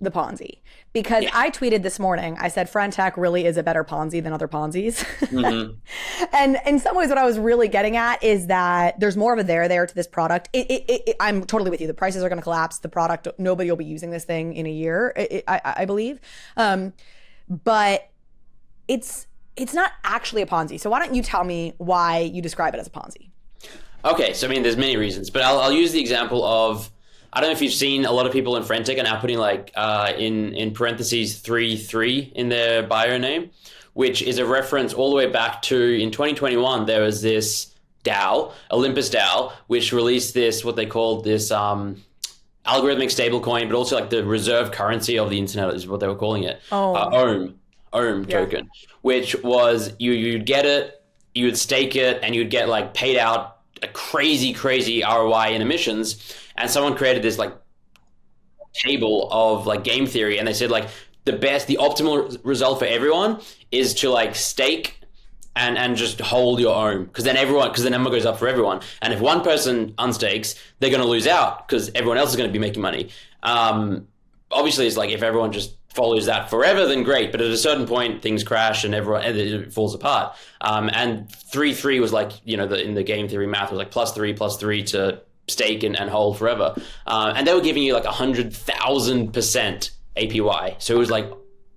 the Ponzi, because I tweeted this morning. I said Friend.tech really is a better Ponzi than other Ponzis. Mm-hmm. And in some ways, what I was really getting at is that there's more of a there to this product. I'm totally with you. The prices are going to collapse. The product, nobody will be using this thing in a year, I believe. But it's it's not actually a Ponzi. So why don't you tell me why you describe it as a Ponzi? Okay, so I mean, there's many reasons, but I'll use the example of, I don't know if you've seen a lot of people in Friend.tech are now putting like in parentheses 3 in their bio name, which is a reference all the way back to in 2021. There was this DAO, Olympus DAO, which released this, what they called this algorithmic stablecoin, but also like the reserve currency of the internet is what they were calling it. OHM token, which was you'd get it, you would stake it, and you'd get like paid out a crazy ROI in emissions. And someone created this like table of like game theory, and they said like the optimal result for everyone is to like stake and just hold your own, because the number goes up for everyone. And if one person unstakes, they're going to lose out because everyone else is going to be making money. Obviously, it's like if everyone just follows that forever, then great. But at a certain point, things crash and it falls apart. And 3 was like, in the game theory math was like +3 to stake and hold forever. And they were giving you like 100,000% APY. So it was like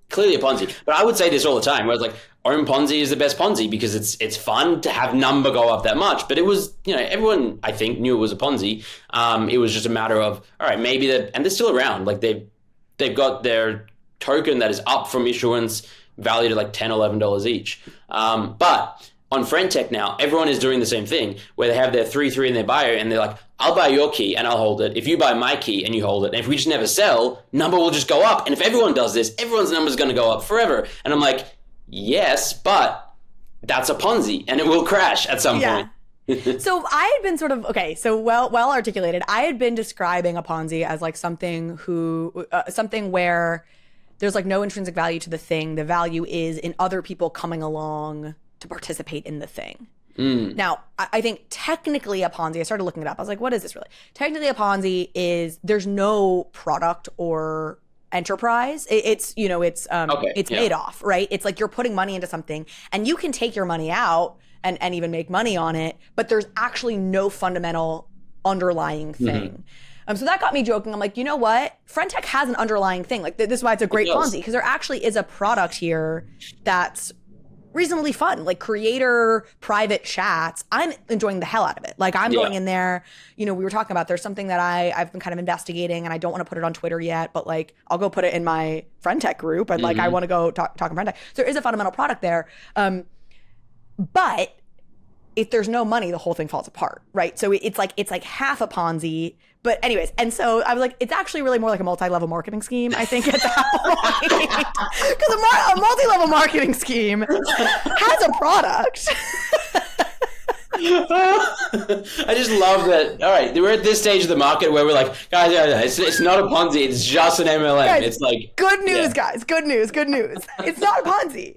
clearly a Ponzi. But I would say this all the time, where it's like, Own Ponzi is the best Ponzi because it's fun to have number go up that much. But it was, everyone I think knew it was a Ponzi. It was just a matter of, all right, maybe and they're still around. Like they've got their token that is up from issuance, valued at like $10, $11 each. But on Friend.tech now, everyone is doing the same thing, where they have their 3 in their bio, and they're like, I'll buy your key and I'll hold it. If you buy my key and you hold it, and if we just never sell, number will just go up. And if everyone does this, everyone's number is going to go up forever. And I'm like, yes, but that's a Ponzi, and it will crash at some point. So I had been sort of, well articulated. I had been describing a Ponzi as like something where there's like no intrinsic value to the thing. The value is in other people coming along to participate in the thing. Now, I think technically a Ponzi, I started looking it up. I was like, what is this really? Technically a Ponzi is there's no product or enterprise. It's Madoff, right? It's like you're putting money into something and you can take your money out and even make money on it, but there's actually no fundamental underlying thing. So that got me joking. I'm like, you know what? Friend.tech has an underlying thing. Like this is why it's a great Ponzi, because there actually is a product here that's reasonably fun, like creator private chats. I'm enjoying the hell out of it. Like I'm going in there, we were talking about, there's something that I've been kind of investigating, and I don't want to put it on Twitter yet, but like I'll go put it in my Friend.tech group, and like I want to go talk on Friend.tech. So there is a fundamental product there. But if there's no money, the whole thing falls apart, right? So it's like half a Ponzi. But anyways, and so I was like, it's actually really more like a multi-level marketing scheme, I think, at that point. Because a multi-level marketing scheme has a product. I just love that. All right, we're at this stage of the market where we're like, guys, it's not a Ponzi, it's just an MLM. Guys, it's like good news, guys. Good news. It's not a Ponzi.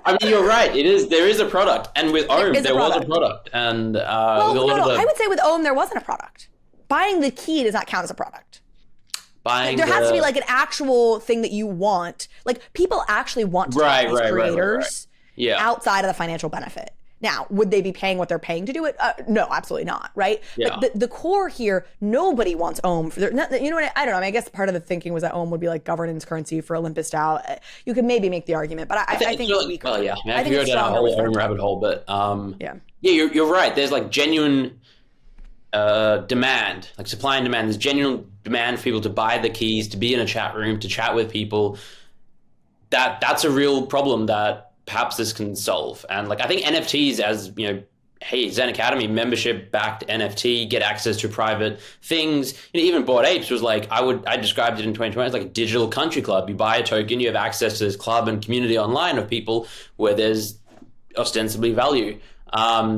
I mean, you're right. There is a product, and with Ohm, there was a product, and I would say with Ohm there wasn't a product. Buying the key does not count as a product. There has to be like an actual thing that you want. Like people actually want to talk to these creators outside of the financial benefit. Now, would they be paying what they're paying to do it? No, absolutely not, right? Yeah. But the core here, nobody wants Ohm. I don't know. I mean, I guess part of the thinking was that Ohm would be like governance currency for Olympus DAO. You could maybe make the argument, but I think it's weaker. Well, yeah. I think it's down a whole Ohm rabbit hole, but you're right. There's like genuine demand, like supply and demand. There's genuine demand for people to buy the keys, to be in a chat room, to chat with people. That's a real problem that perhaps this can solve. And like I think NFTs, as hey, Zen Academy membership backed NFT, get access to private things. Even Bored Apes was like, I described it in 2020 as like a digital country club. You buy a token, you have access to this club and community online of people where there's ostensibly value.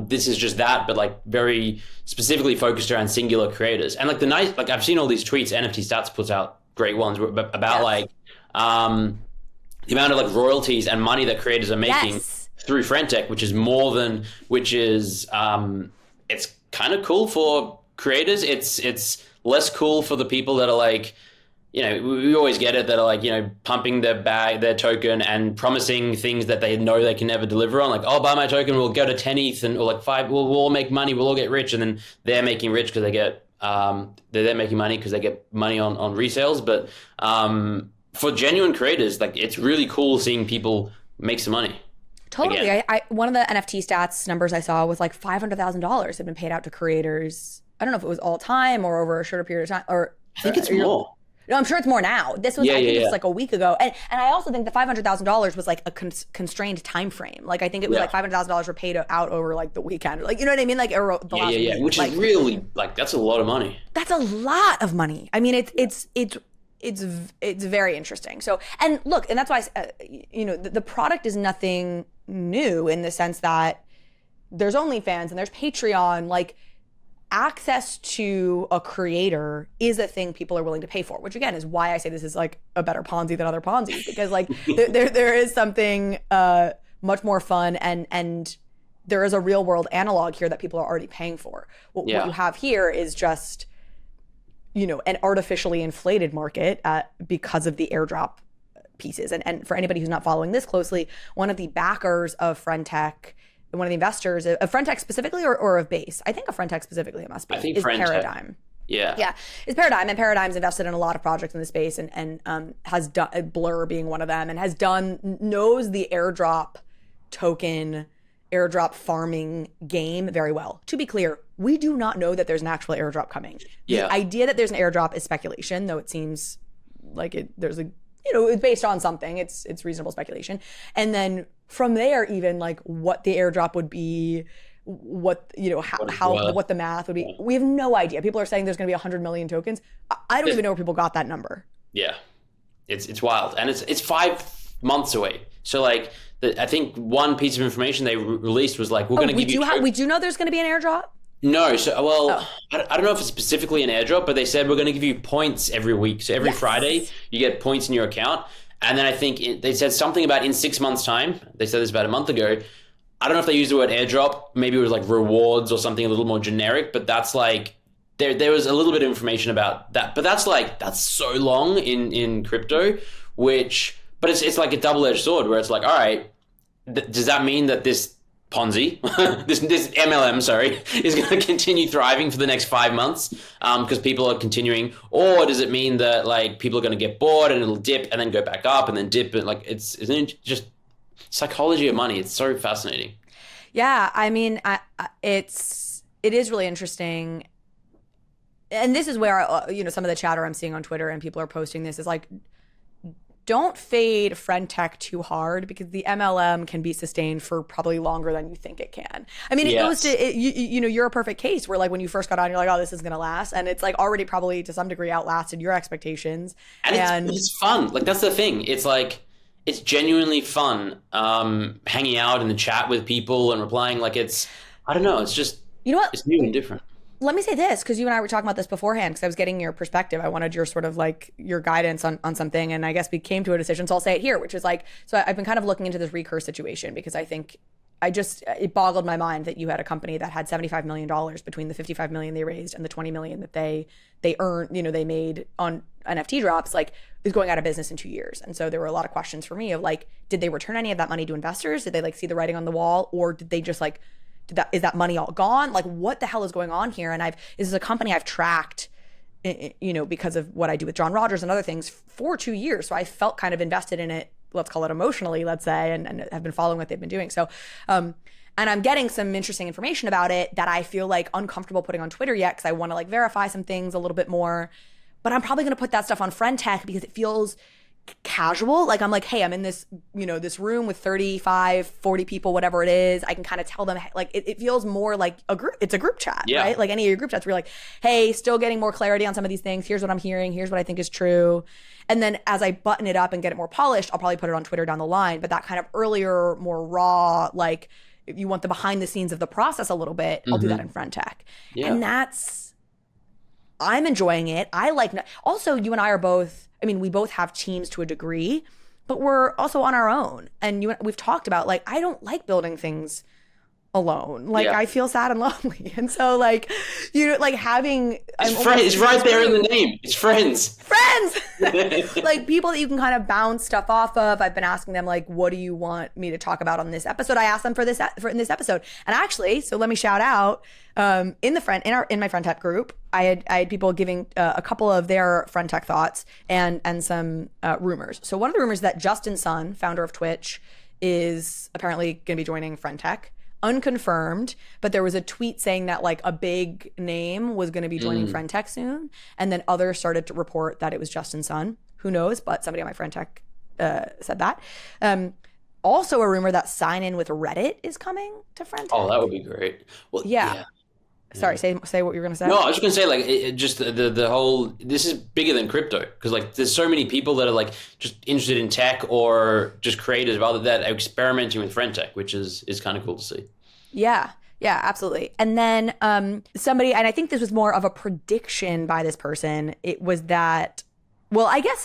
This is just that, but like very specifically focused around singular creators. And like I've seen all these tweets, NFT Stats puts out great ones about the amount of like royalties and money that creators are making through Friend.tech, which is it's kind of cool for creators. It's less cool for the people that are like, we always get it, that are like, pumping their token and promising things that they know they can never deliver on. Like, oh, buy my token, we'll go to 10 ETH or like 5, we'll all make money, we'll all get rich. And then they're making rich because they get, they're making money because they get money on resales. But for genuine creators, like it's really cool seeing people make some money. Totally. Again. I one of the NFT stats numbers I saw was like $500,000 had been paid out to creators. I don't know if it was all time or over a shorter period of time, or I think it's more. No, I'm sure it's more now. This was, I think it was like a week ago. And I also think the $500,000 was like a constrained time frame. Like, I think it was like $500,000 were paid out over like the weekend. Like, you know what I mean? Like, the last week. Which is really, like, that's a lot of money. That's a lot of money. I mean, it's very interesting. So, and look, and that's why, the product is nothing new in the sense that there's OnlyFans and there's Patreon. Like, access to a creator is a thing people are willing to pay for, which again is why I say this is like a better Ponzi than other Ponzi's, because like there is something much more fun and there is a real world analog here that people are already paying for. What you have here is just, an artificially inflated market because of the airdrop pieces. And for anybody who's not following this closely, one of the backers of Friend.tech, one of the investors of Friend.tech specifically, or of Base, I think of Friend.tech specifically, it must be, I think is Paradigm. Yeah, it's Paradigm, and Paradigm's invested in a lot of projects in the space, and has done, Blur being one of them, and knows the airdrop token, airdrop farming game very well. To be clear, we do not know that there's an actual airdrop coming. The idea that there's an airdrop is speculation, though it seems like it's based on something. It's reasonable speculation, and then from there, even like what the airdrop would be, what the math would be, we have no idea. People are saying there's going to be 100 million tokens. I don't even know where people got that number. Yeah, it's wild, and it's 5 months away. So like, I think one piece of information they released was like, we're going to give you. We do know there's going to be an airdrop. No, so I don't know if it's specifically an airdrop, but they said we're going to give you points every week. So every Friday, you get points in your account. And then I think they said something about in 6 months' time. They said this about a month ago. I don't know if they used the word airdrop. Maybe it was like rewards or something a little more generic. But that's like, there was a little bit of information about that. But that's so long in crypto, but it's like a double-edged sword where it's like, all right, does that mean that this Ponzi, this MLM, is going to continue thriving for the next 5 months because people are continuing, or does it mean that like people are going to get bored and it'll dip and then go back up and then dip, and like it's just psychology of money. It's so fascinating. Yeah, I mean, it is really interesting, and this is where some of the chatter I'm seeing on Twitter and people are posting this is like, don't fade Friend.tech too hard, because the MLM can be sustained for probably longer than you think it can. I mean, it goes to, you're a perfect case where like when you first got on, you're like, oh, this is going to last. And it's like already probably to some degree outlasted your expectations. And it's fun. Like, that's the thing. It's like, it's genuinely fun hanging out in the chat with people and replying. Like, I don't know. It's just, it's new and different. Let me say this, because you and I were talking about this beforehand, because I was getting your perspective. I wanted your sort of like your guidance on something, and I guess we came to a decision. So I'll say it here, which is like, so I've been kind of looking into this recurse situation, because I think it boggled my mind that you had a company that had $75 million between the $55 million they raised and the $20 million that they earned, they made on NFT drops, like, is going out of business in 2 years. And so there were a lot of questions for me of like, did they return any of that money to investors? Did they like see the writing on the wall, or did they just like, is that money all gone? Like, what the hell is going on here? And this is a company I've tracked, because of what I do with John Rogers and other things for 2 years. So I felt kind of invested in it, let's call it emotionally, let's say, and have been following what they've been doing. So, and I'm getting some interesting information about it that I feel like uncomfortable putting on Twitter yet, because I want to like verify some things a little bit more. But I'm probably going to put that stuff on Friend.tech because it feels casual. Like, I'm like, hey, I'm in this, this room with 35, 40 people, whatever it is. I can kind of tell them, like, it feels more like a group. It's a group chat, right? Like any of your group chats where you're like, hey, still getting more clarity on some of these things. Here's what I'm hearing. Here's what I think is true. And then as I button it up and get it more polished, I'll probably put it on Twitter down the line. But that kind of earlier, more raw, like, if you want the behind the scenes of the process a little bit, I'll do that in Friend.tech. Yeah. And I'm enjoying it. Also, you and I are both, we both have teams to a degree, but we're also on our own. And we've talked about, like, I don't like building things alone. Like, I feel sad and lonely. And so, like, having... It's right there in the name. It's friends. Like, people that you can kind of bounce stuff off of. I've been asking them, like, what do you want me to talk about on this episode? I asked them in this episode. And actually, so let me shout out, in my Friend.tech group, I had people giving a couple of their Friend.tech thoughts and some rumors. So one of the rumors that Justin Sun, founder of Twitch, is apparently going to be joining Friend.tech. Unconfirmed, but there was a tweet saying that like a big name was going to be joining Friend.tech soon, and then others started to report that it was Justin Sun. Who knows? But somebody on my Friend.tech said that. Also, a rumor that sign in with Reddit is coming to Friend.tech. Oh, that would be great. Well, yeah. Sorry, say what you were going to say. No, I was just going to say, like, just the whole, this is bigger than crypto, because, like, there's so many people that are, like, just interested in tech or just creators of other that are experimenting with Friend.tech, which is kind of cool to see. Yeah, absolutely. And then somebody, and I think this was more of a prediction by this person, it was that, well, I guess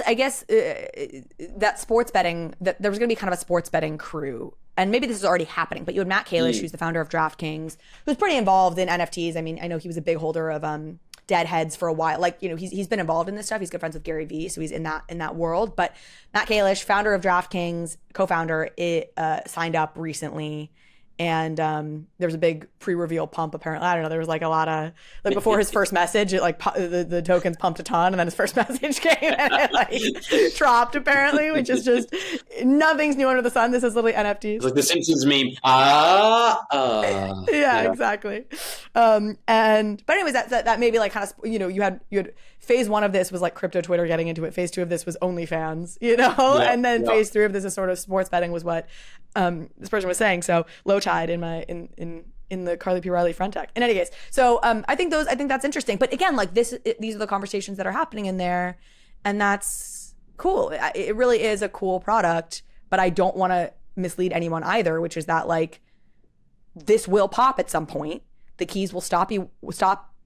that sports betting, that there was going to be kind of a sports betting crew. And maybe this is already happening, but you had Matt Kalish, who's the founder of DraftKings, who's pretty involved in NFTs. I mean, I know he was a big holder of Deadheads for a while. Like, you know, he's been involved in this stuff. He's good friends with Gary Vee, so he's in that world. But Matt Kalish, founder of DraftKings, co-founder, signed up recently. And there was a big pre-reveal pump, apparently. I don't know. There was like a lot of, like before his first message, it like the tokens pumped a ton, and then his first message came and it like dropped, apparently, which is just nothing's new under the sun. This is literally NFTs. It's like the Simpsons meme. Yeah, exactly. But anyways, that maybe like kind of, you know, you had phase 1 of this was like crypto Twitter getting into it. Phase 2 of this was OnlyFans, you know, and then phase 3 of this is sort of sports betting was what this person was saying. So low tide in the Carly P. Riley Friend.tech. In any case, so I think that's interesting. But again, like these are the conversations that are happening in there, and that's cool. It really is a cool product. But I don't want to mislead anyone either, which is that like this will pop at some point. The keys will stop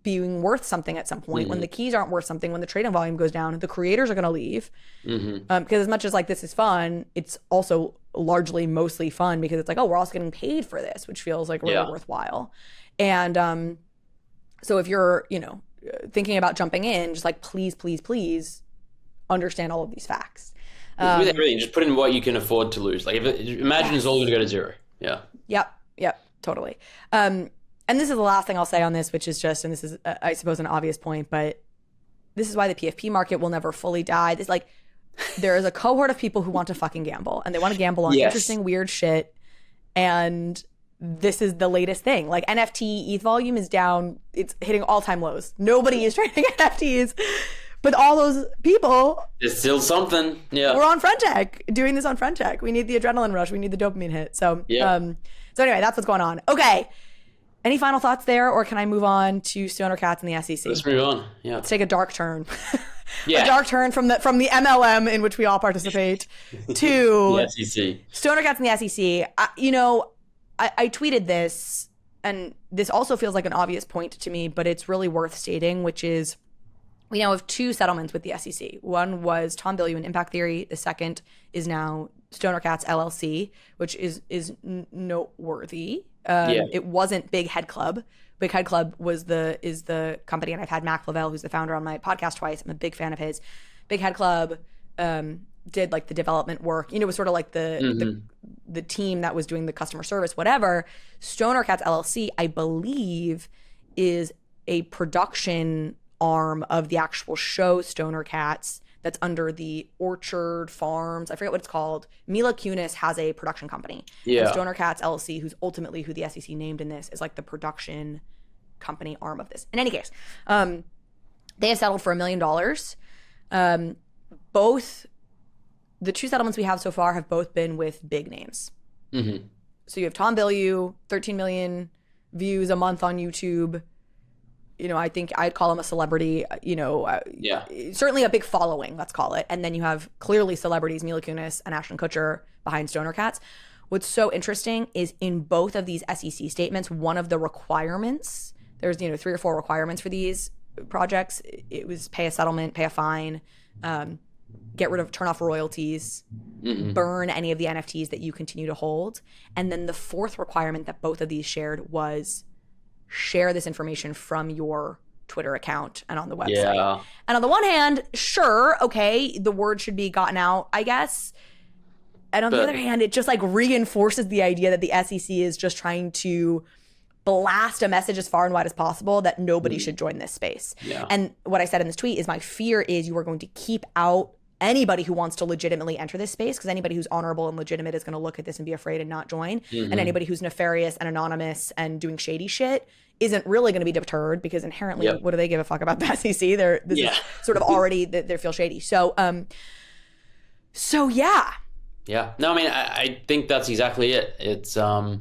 being worth something at some point. When the keys aren't worth something, when the trading volume goes down, the creators are going to leave. Because as much as like this is fun, it's also mostly fun because it's like, oh, we're also getting paid for this, which feels like really worthwhile. And so if you're, you know, thinking about jumping in, just like please understand all of these facts. With everything, just put in what you can afford to lose. Like imagine it's all going to go to zero. Yeah. Yep. Totally. And this is the last thing I'll say on this, which is just, and this is, I suppose, an obvious point, but this is why the PFP market will never fully die. It's like, there is a cohort of people who want to fucking gamble, and they want to gamble on interesting, weird shit. And this is the latest thing. Like NFT ETH volume is down. It's hitting all-time lows. Nobody is trading NFTs. But all those people, there's still something. Yeah, we're on Friend.tech, doing this on Friend.tech. We need the adrenaline rush. We need the dopamine hit. So, so anyway, that's what's going on. Okay. Any final thoughts there, or can I move on to Stoner Cats and the SEC? Let's move on. Yeah. Let's take a dark turn. A dark turn from the MLM in which we all participate to the SEC. Stoner Cats and the SEC. I tweeted this, and this also feels like an obvious point to me, but it's really worth stating, which is we now have 2 settlements with the SEC. One was Tom Bilyeu and Impact Theory. The second is now Stoner Cats LLC, which is noteworthy. It wasn't Big Head Club. Big Head Club is the company, and I've had Mac Flavell, who's the founder, on my podcast twice. I'm a big fan of his. Big Head Club did like the development work. You know, it was sort of like the team that was doing the customer service, whatever. Stoner Cats LLC, I believe, is a production arm of the actual show Stoner Cats that's under the Orchard Farms. I forget what it's called. Mila Kunis has a production company. And Stoner Cats LLC, who's ultimately who the SEC named in this, is like the production company arm of this. In any case, they have settled for $1 million. Both the 2 settlements we have so far have both been with big names. So you have Tom Bilyeu, 13 million views a month on YouTube. You know, I think I'd call him a celebrity, certainly a big following, let's call it. And then you have clearly celebrities, Mila Kunis and Ashton Kutcher behind Stoner Cats. What's so interesting is in both of these SEC statements, one of the requirements, there's, 3 or 4 requirements for these projects. It was pay a settlement, pay a fine, turn off royalties, burn any of the NFTs that you continue to hold. And then the 4th requirement that both of these shared was share this information from your Twitter account and on the website. And on the one hand, sure, okay, the word should be gotten out, I guess. And on the other hand, it just like reinforces the idea that the SEC is just trying to blast a message as far and wide as possible that nobody should join this space. And what I said in this tweet is my fear is you are going to keep out anybody who wants to legitimately enter this space, because anybody who's honorable and legitimate is going to look at this and be afraid and not join. And anybody who's nefarious and anonymous and doing shady shit isn't really going to be deterred, because inherently, what do they give a fuck about the SEC? This is sort of already that they feel shady. So yeah. Yeah. No, I mean, I think that's exactly it. It's a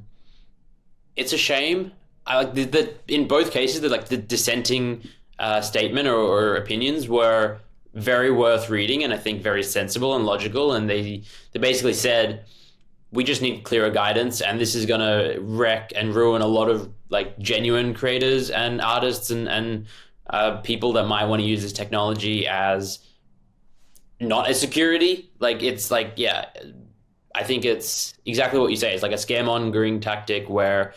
shame. I like in both cases, the dissenting statement or opinions were very worth reading, and I think very sensible and logical. And they basically said, we just need clearer guidance, and this is going to wreck and ruin a lot of like genuine creators and artists and people that might want to use this technology as not a security. Like, it's like, yeah, I think it's exactly what you say. It's like a scaremongering tactic where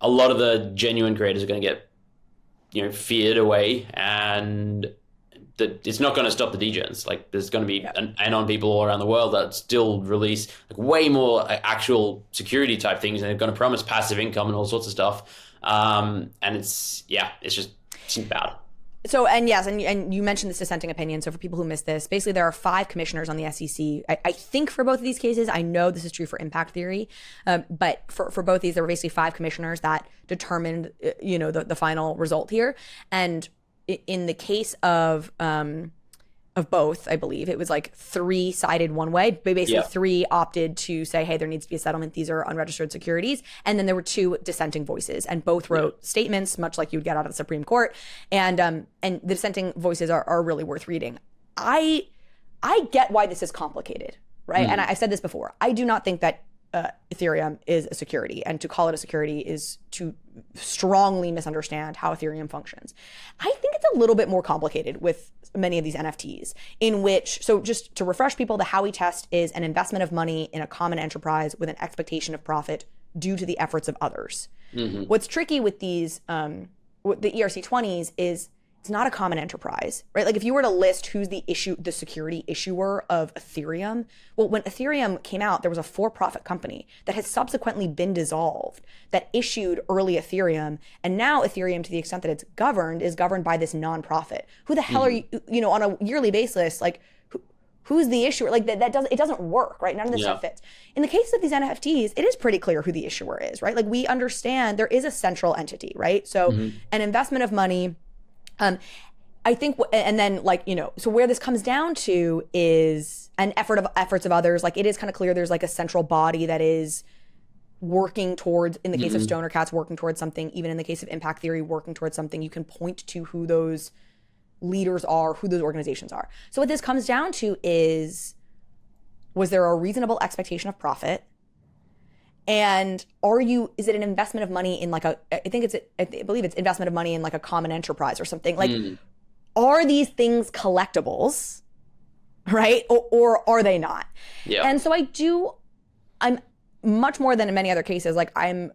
a lot of the genuine creators are going to get, feared away, and it's not going to stop the degens. Like, there's going to be anon people all around the world that still release like way more actual security type things, and they're going to promise passive income and all sorts of stuff. And it seems bad. So, and yes, and you mentioned this dissenting opinion. So for people who missed this, basically there are 5 commissioners on the SEC. I think for both of these cases, I know this is true for impact theory, but for both these, there were basically 5 commissioners that determined, the final result here. And in the case of both, I believe it was like 3 sided one way, but basically 3 opted to say, hey, there needs to be a settlement. These are unregistered securities. And then there were 2 dissenting voices, and both wrote statements, much like you'd get out of the Supreme Court. And the dissenting voices are really worth reading. I get why this is complicated, right? And I've said this before. I do not think that Ethereum is a security, and to call it a security is to strongly misunderstand how Ethereum functions. I think it's a little bit more complicated with many of these NFTs, in which, so just to refresh people, the Howey test is an investment of money in a common enterprise with an expectation of profit due to the efforts of others. What's tricky with these, with the ERC-20s is it's not a common enterprise, right? Like, if you were to list who's the security issuer of Ethereum, well, when Ethereum came out, there was a for-profit company that has subsequently been dissolved that issued early Ethereum. And now Ethereum, to the extent that it's governed, is governed by this nonprofit. Who the hell are you, on a yearly basis, like, who's the issuer? Like, it doesn't work, right? None of this stuff fits. In the case of these NFTs, it is pretty clear who the issuer is, right? Like, we understand there is a central entity, right? So an investment of money, I think, and then so where this comes down to is an efforts of others. Like, it is kind of clear there's like a central body that is working towards, in the case of Stoner Cats, working towards something. Even in the case of impact theory, working towards something. You can point to who those leaders are, who those organizations are. So what this comes down to is, was there a reasonable expectation of profit? And is it an investment of money in I believe it's investment of money in like a common enterprise or something? Like, are these things collectibles, right? Or are they not? Yeah. And so I'm much more than in many other cases, like, I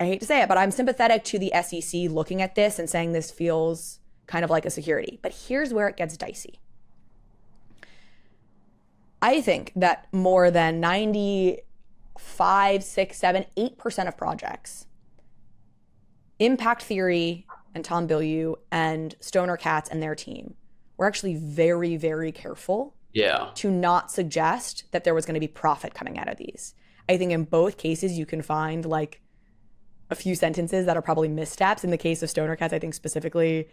hate to say it, but I'm sympathetic to the SEC looking at this and saying this feels kind of like a security. But here's where it gets dicey. I think that more than 5, 6, 7, 8% of projects, impact theory and Tom Bilyeu and Stoner Cats and their team were actually very, very careful to not suggest that there was going to be profit coming out of these. I think in both cases you can find like a few sentences that are probably missteps. In the case of Stoner Cats, I think specifically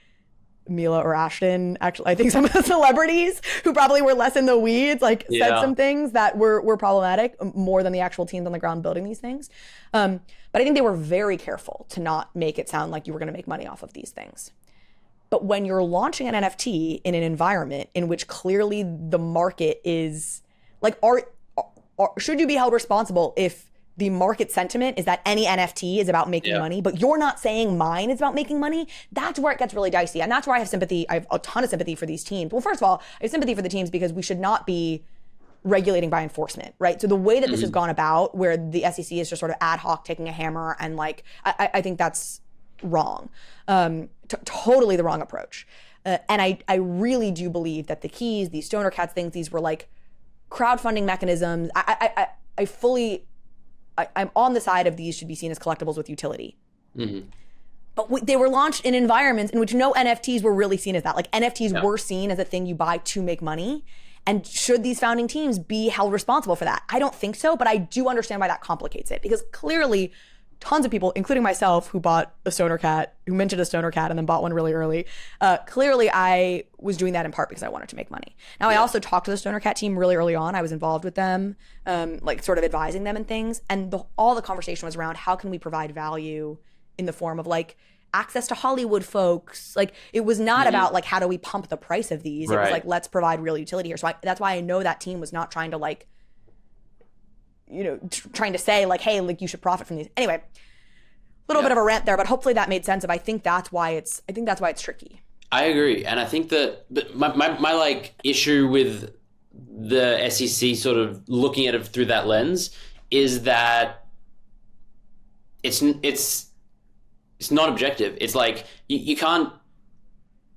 Mila or Ashton, actually, I think some of the celebrities who probably were less in the weeds, said some things that were problematic more than the actual teams on the ground building these things. But I think they were very careful to not make it sound like you were going to make money off of these things. But when you're launching an NFT in an environment in which clearly the market is like, should you be held responsible if the market sentiment is that any NFT is about making money, but you're not saying mine is about making money? That's where it gets really dicey. And that's where I have sympathy. I have a ton of sympathy for these teams. Well, first of all, I have sympathy for the teams because we should not be regulating by enforcement, right? So the way that this has gone about, where the SEC is just sort of ad hoc taking a hammer and I think that's wrong. Totally the wrong approach. And I really do believe that the keys, these Stoner Cats things, these were like crowdfunding mechanisms. I'm on the side of these should be seen as collectibles with utility. But they were launched in environments in which no NFTs were really seen as that. Like, NFTs were seen as a thing you buy to make money. And should these founding teams be held responsible for that? I don't think so, but I do understand why that complicates it, because clearly tons of people, including myself, who bought a stoner cat, who minted a stoner cat and then bought one really early. Clearly, I was doing that in part because I wanted to make money. Now, I also talked to the stoner cat team really early on. I was involved with them, like sort of advising them and things. And all the conversation was around how can we provide value in the form of like access to Hollywood folks. Like it was not about like how do we pump the price of these. It was like, let's provide real utility here. So that's why I know that team was not trying to like, you know, trying to say like, hey, like you should profit from these. Anyway, a little bit of a rant there, but hopefully that made sense. I think that's why it's tricky. I agree. And I think that my like issue with the SEC sort of looking at it through that lens is that it's not objective. It's like you can't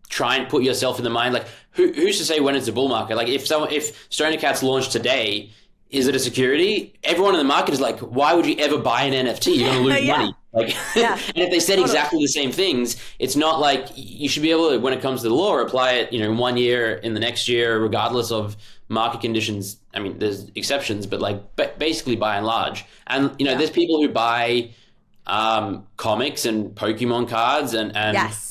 try and put yourself in the mind, like who's to say when it's a bull market? Like if Stoner Cats launched today, is it a security? Everyone in the market is like, why would you ever buy an NFT? You're going to lose money. Like, and if they said exactly the same things, it's not like you should be able to, when it comes to the law, apply it, you know, in 1 year, in the next year, regardless of market conditions. I mean, there's exceptions, but like basically by and large. And, you know, there's people who buy comics and Pokemon cards and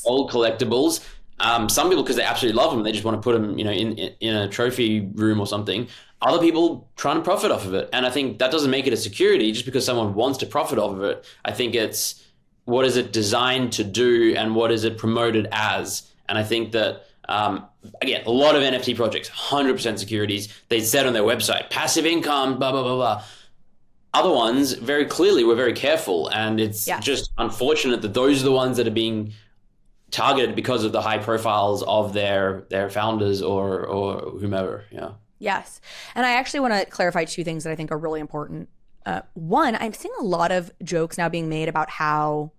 old collectibles. Some people, because they absolutely love them, they just want to put them, you know, in a trophy room or something. Other people trying to profit off of it. And I think that doesn't make it a security just because someone wants to profit off of it. I think it's what is it designed to do and what is it promoted as? And I think that, again, a lot of NFT projects, 100% securities. They said on their website, passive income, blah, blah, blah, blah. Other ones, very clearly, were very careful. And it's just unfortunate that those are the ones that are being targeted because of the high profiles of their founders or whomever. Yeah. Yes. And I actually want to clarify two things that I think are really important. One, I'm seeing a lot of jokes now being made about how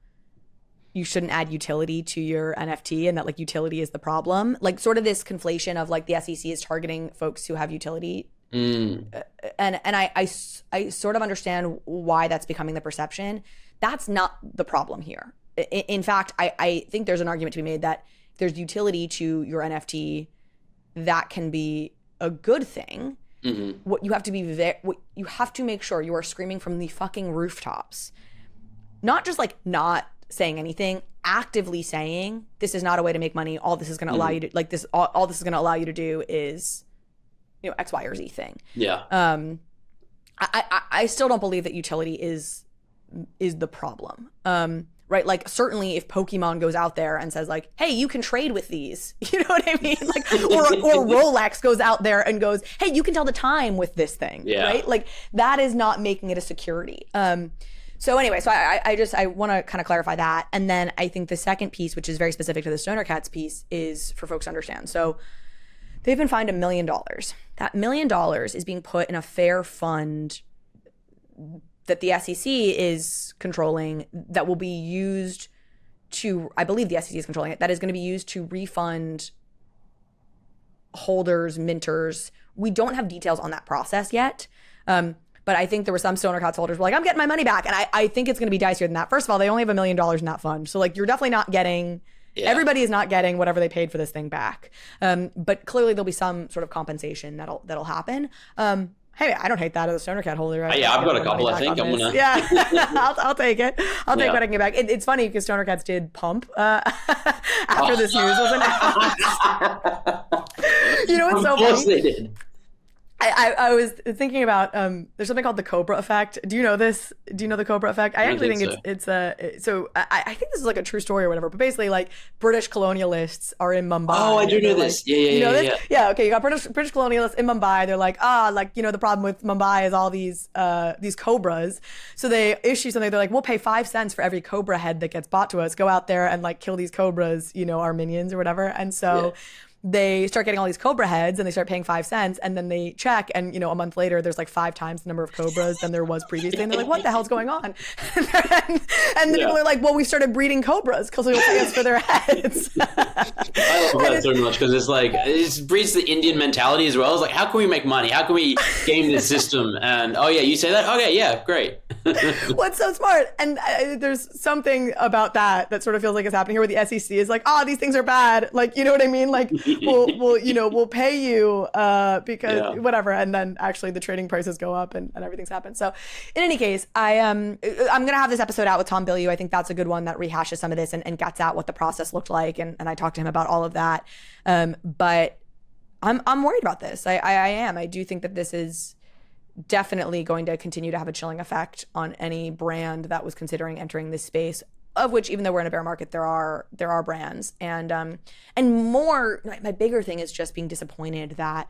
you shouldn't add utility to your NFT and that like utility is the problem. Like sort of this conflation of like the SEC is targeting folks who have utility. And I sort of understand why that's becoming the perception. That's not the problem here. In fact, I think there's an argument to be made that if there's utility to your NFT, that can be a good thing. What you have to make sure you are screaming from the fucking rooftops, not just like not saying anything, actively saying this is not a way to make money. All this is going to allow you to like this. All this is going to allow you to do is, you know, X, Y, or Z thing. Yeah. I still don't believe that utility is the problem. Right? Like certainly if Pokemon goes out there and says like, hey, you can trade with these, you know what I mean? Like, or Rolex goes out there and goes, hey, you can tell the time with this thing, right? Like that is not making it a security. So anyway, so I want to kind of clarify that. And then I think the second piece, which is very specific to the Stoner Cats piece, is for folks to understand. So they've been fined $1 million. That $1 million is being put in a fair fund that the SEC is controlling that will be used to, I believe the SEC is controlling it, that is going to be used to refund holders, minters. We don't have details on that process yet. But I think there were some Stoner Cats holders who were like, I'm getting my money back. And I think it's going to be dicier than that. First of all, they only have $1 million in that fund. So like you're definitely not getting, everybody is not getting whatever they paid for this thing back. But clearly there'll be some sort of compensation that'll happen. Hey, I don't hate that as a Stoner Cat holder. I've got a couple, I think. I'm gonna. Yeah, I'll take it. I'll take what I can get back. It's funny because Stoner Cats did pump after this news was announced. You know what's so funny? Of course they did. I was thinking about there's something called the Cobra effect. Do you know this? Do you know the Cobra effect? I actually think it's so I think this is like a true story or whatever. But basically, like British colonialists are in Mumbai. Oh, I do know this. Like, you know this? Yeah. Okay. You got British colonialists in Mumbai. They're like, like you know the problem with Mumbai is all these cobras. So they issue something. They're like, we'll pay 5 cents for every cobra head that gets bought to us. Go out there and like kill these cobras. You know, our minions or whatever. And so. Yeah. They start getting all these cobra heads and they start paying 5 cents and then they check and, you know, a month later, there's like 5 times the number of cobras than there was previously. And they're like, what the hell's going on? and then people are like, well, we started breeding cobras because we will pay us for their heads. I love that so much because it's like, it breeds the Indian mentality as well. It's like, how can we make money? How can we game this system? And, oh yeah, you say that? Okay, yeah, great. What's so smart? And there's something about that sort of feels like it's happening here, where the SEC is like, these things are bad. Like, you know what I mean? Like, we'll pay you because whatever. And then actually the trading prices go up and everything's happened. So in any case, I'm going to have this episode out with Tom Bilyeu. I think that's a good one that rehashes some of this and gets at what the process looked like. And I talked to him about all of that. But I'm worried about this. I am. I do think that this is definitely going to continue to have a chilling effect on any brand that was considering entering this space, of which, even though we're in a bear market, there are brands. And more, my bigger thing is just being disappointed that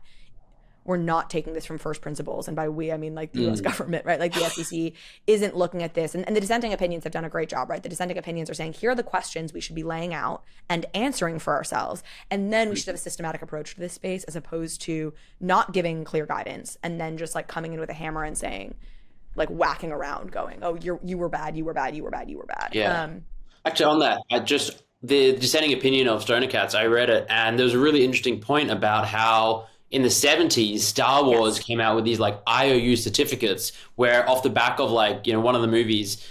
we're not taking this from first principles. And by we, I mean like the US government, right? Like the SEC isn't looking at this. And the dissenting opinions have done a great job, right? The dissenting opinions are saying, here are the questions we should be laying out and answering for ourselves. And then we should have a systematic approach to this space, as opposed to not giving clear guidance and then just like coming in with a hammer and saying, like whacking around going, you were bad, you were bad, you were bad, you were bad. Yeah. Actually, on that, the dissenting opinion of Stoner Cats, I read it, and there was a really interesting point about how in the 70s, Star Wars came out with these like IOU certificates, where off the back of like, one of the movies,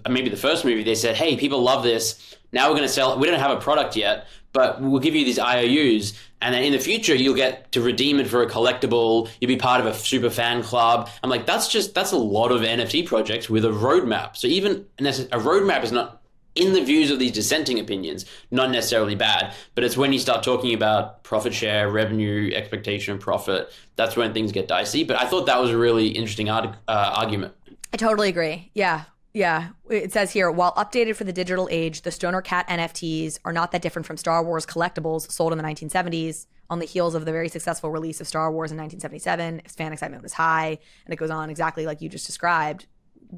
maybe the first movie, they said, hey, people love this. Now we're going to sell it. We don't have a product yet, but we'll give you these IOUs. And then in the future, you'll get to redeem it for a collectible. You'll be part of a super fan club. I'm like, that's a lot of NFT projects with a roadmap. So even a roadmap is not, in the views of these dissenting opinions, not necessarily bad, but it's when you start talking about profit share, revenue, expectation, profit, that's when things get dicey. But I thought that was a really interesting argument. I totally agree. Yeah. It says here, while updated for the digital age, the Stoner Cat NFTs are not that different from Star Wars collectibles sold in the 1970s. On the heels of the very successful release of Star Wars in 1977, fan excitement was high, and it goes on exactly like you just described.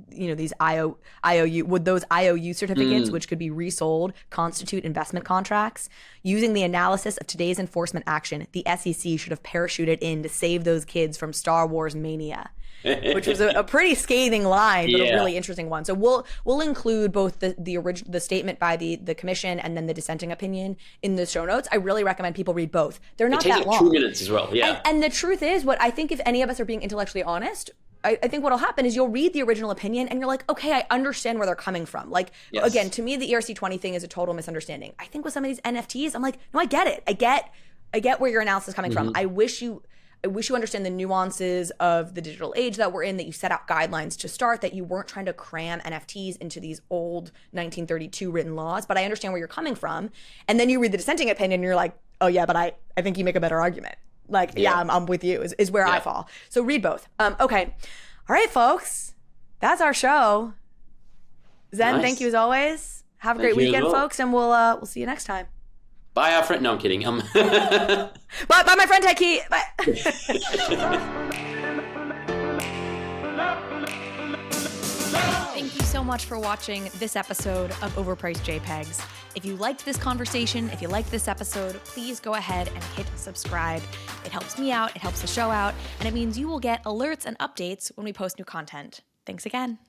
These IOU, would those IOU certificates, which could be resold, constitute investment contracts? Using the analysis of today's enforcement action, the SEC should have parachuted in to save those kids from Star Wars mania. Which was a pretty scathing line, but a really interesting one. So we'll include both the statement by the commission and then the dissenting opinion in the show notes. I really recommend people read both. They're not that long. 2 minutes as well. Yeah. And the truth is, what I think, if any of us are being intellectually honest, I think what'll happen is you'll read the original opinion and you're like, okay, I understand where they're coming from. Like, again, to me, the ERC-20 thing is a total misunderstanding. I think with some of these NFTs, I'm like, no, I get it. I get where your analysis is coming from. I wish you understand the nuances of the digital age that we're in, that you set out guidelines to start, that you weren't trying to cram NFTs into these old 1932 written laws. But I understand where you're coming from. And then you read the dissenting opinion and you're like, oh yeah, but I think you make a better argument. Like, I'm with you is where I fall. So read both. Okay. All right, folks. That's our show. Zen, thank you as always. Have a great weekend, folks, and we'll see you next time. Bye, our friend. No, I'm kidding. Bye, my friend Techie. Bye. Thank you so much for watching this episode of Overpriced JPEGs. If you liked this conversation, if you liked this episode, please go ahead and hit subscribe. It helps me out, it helps the show out, and it means you will get alerts and updates when we post new content. Thanks again.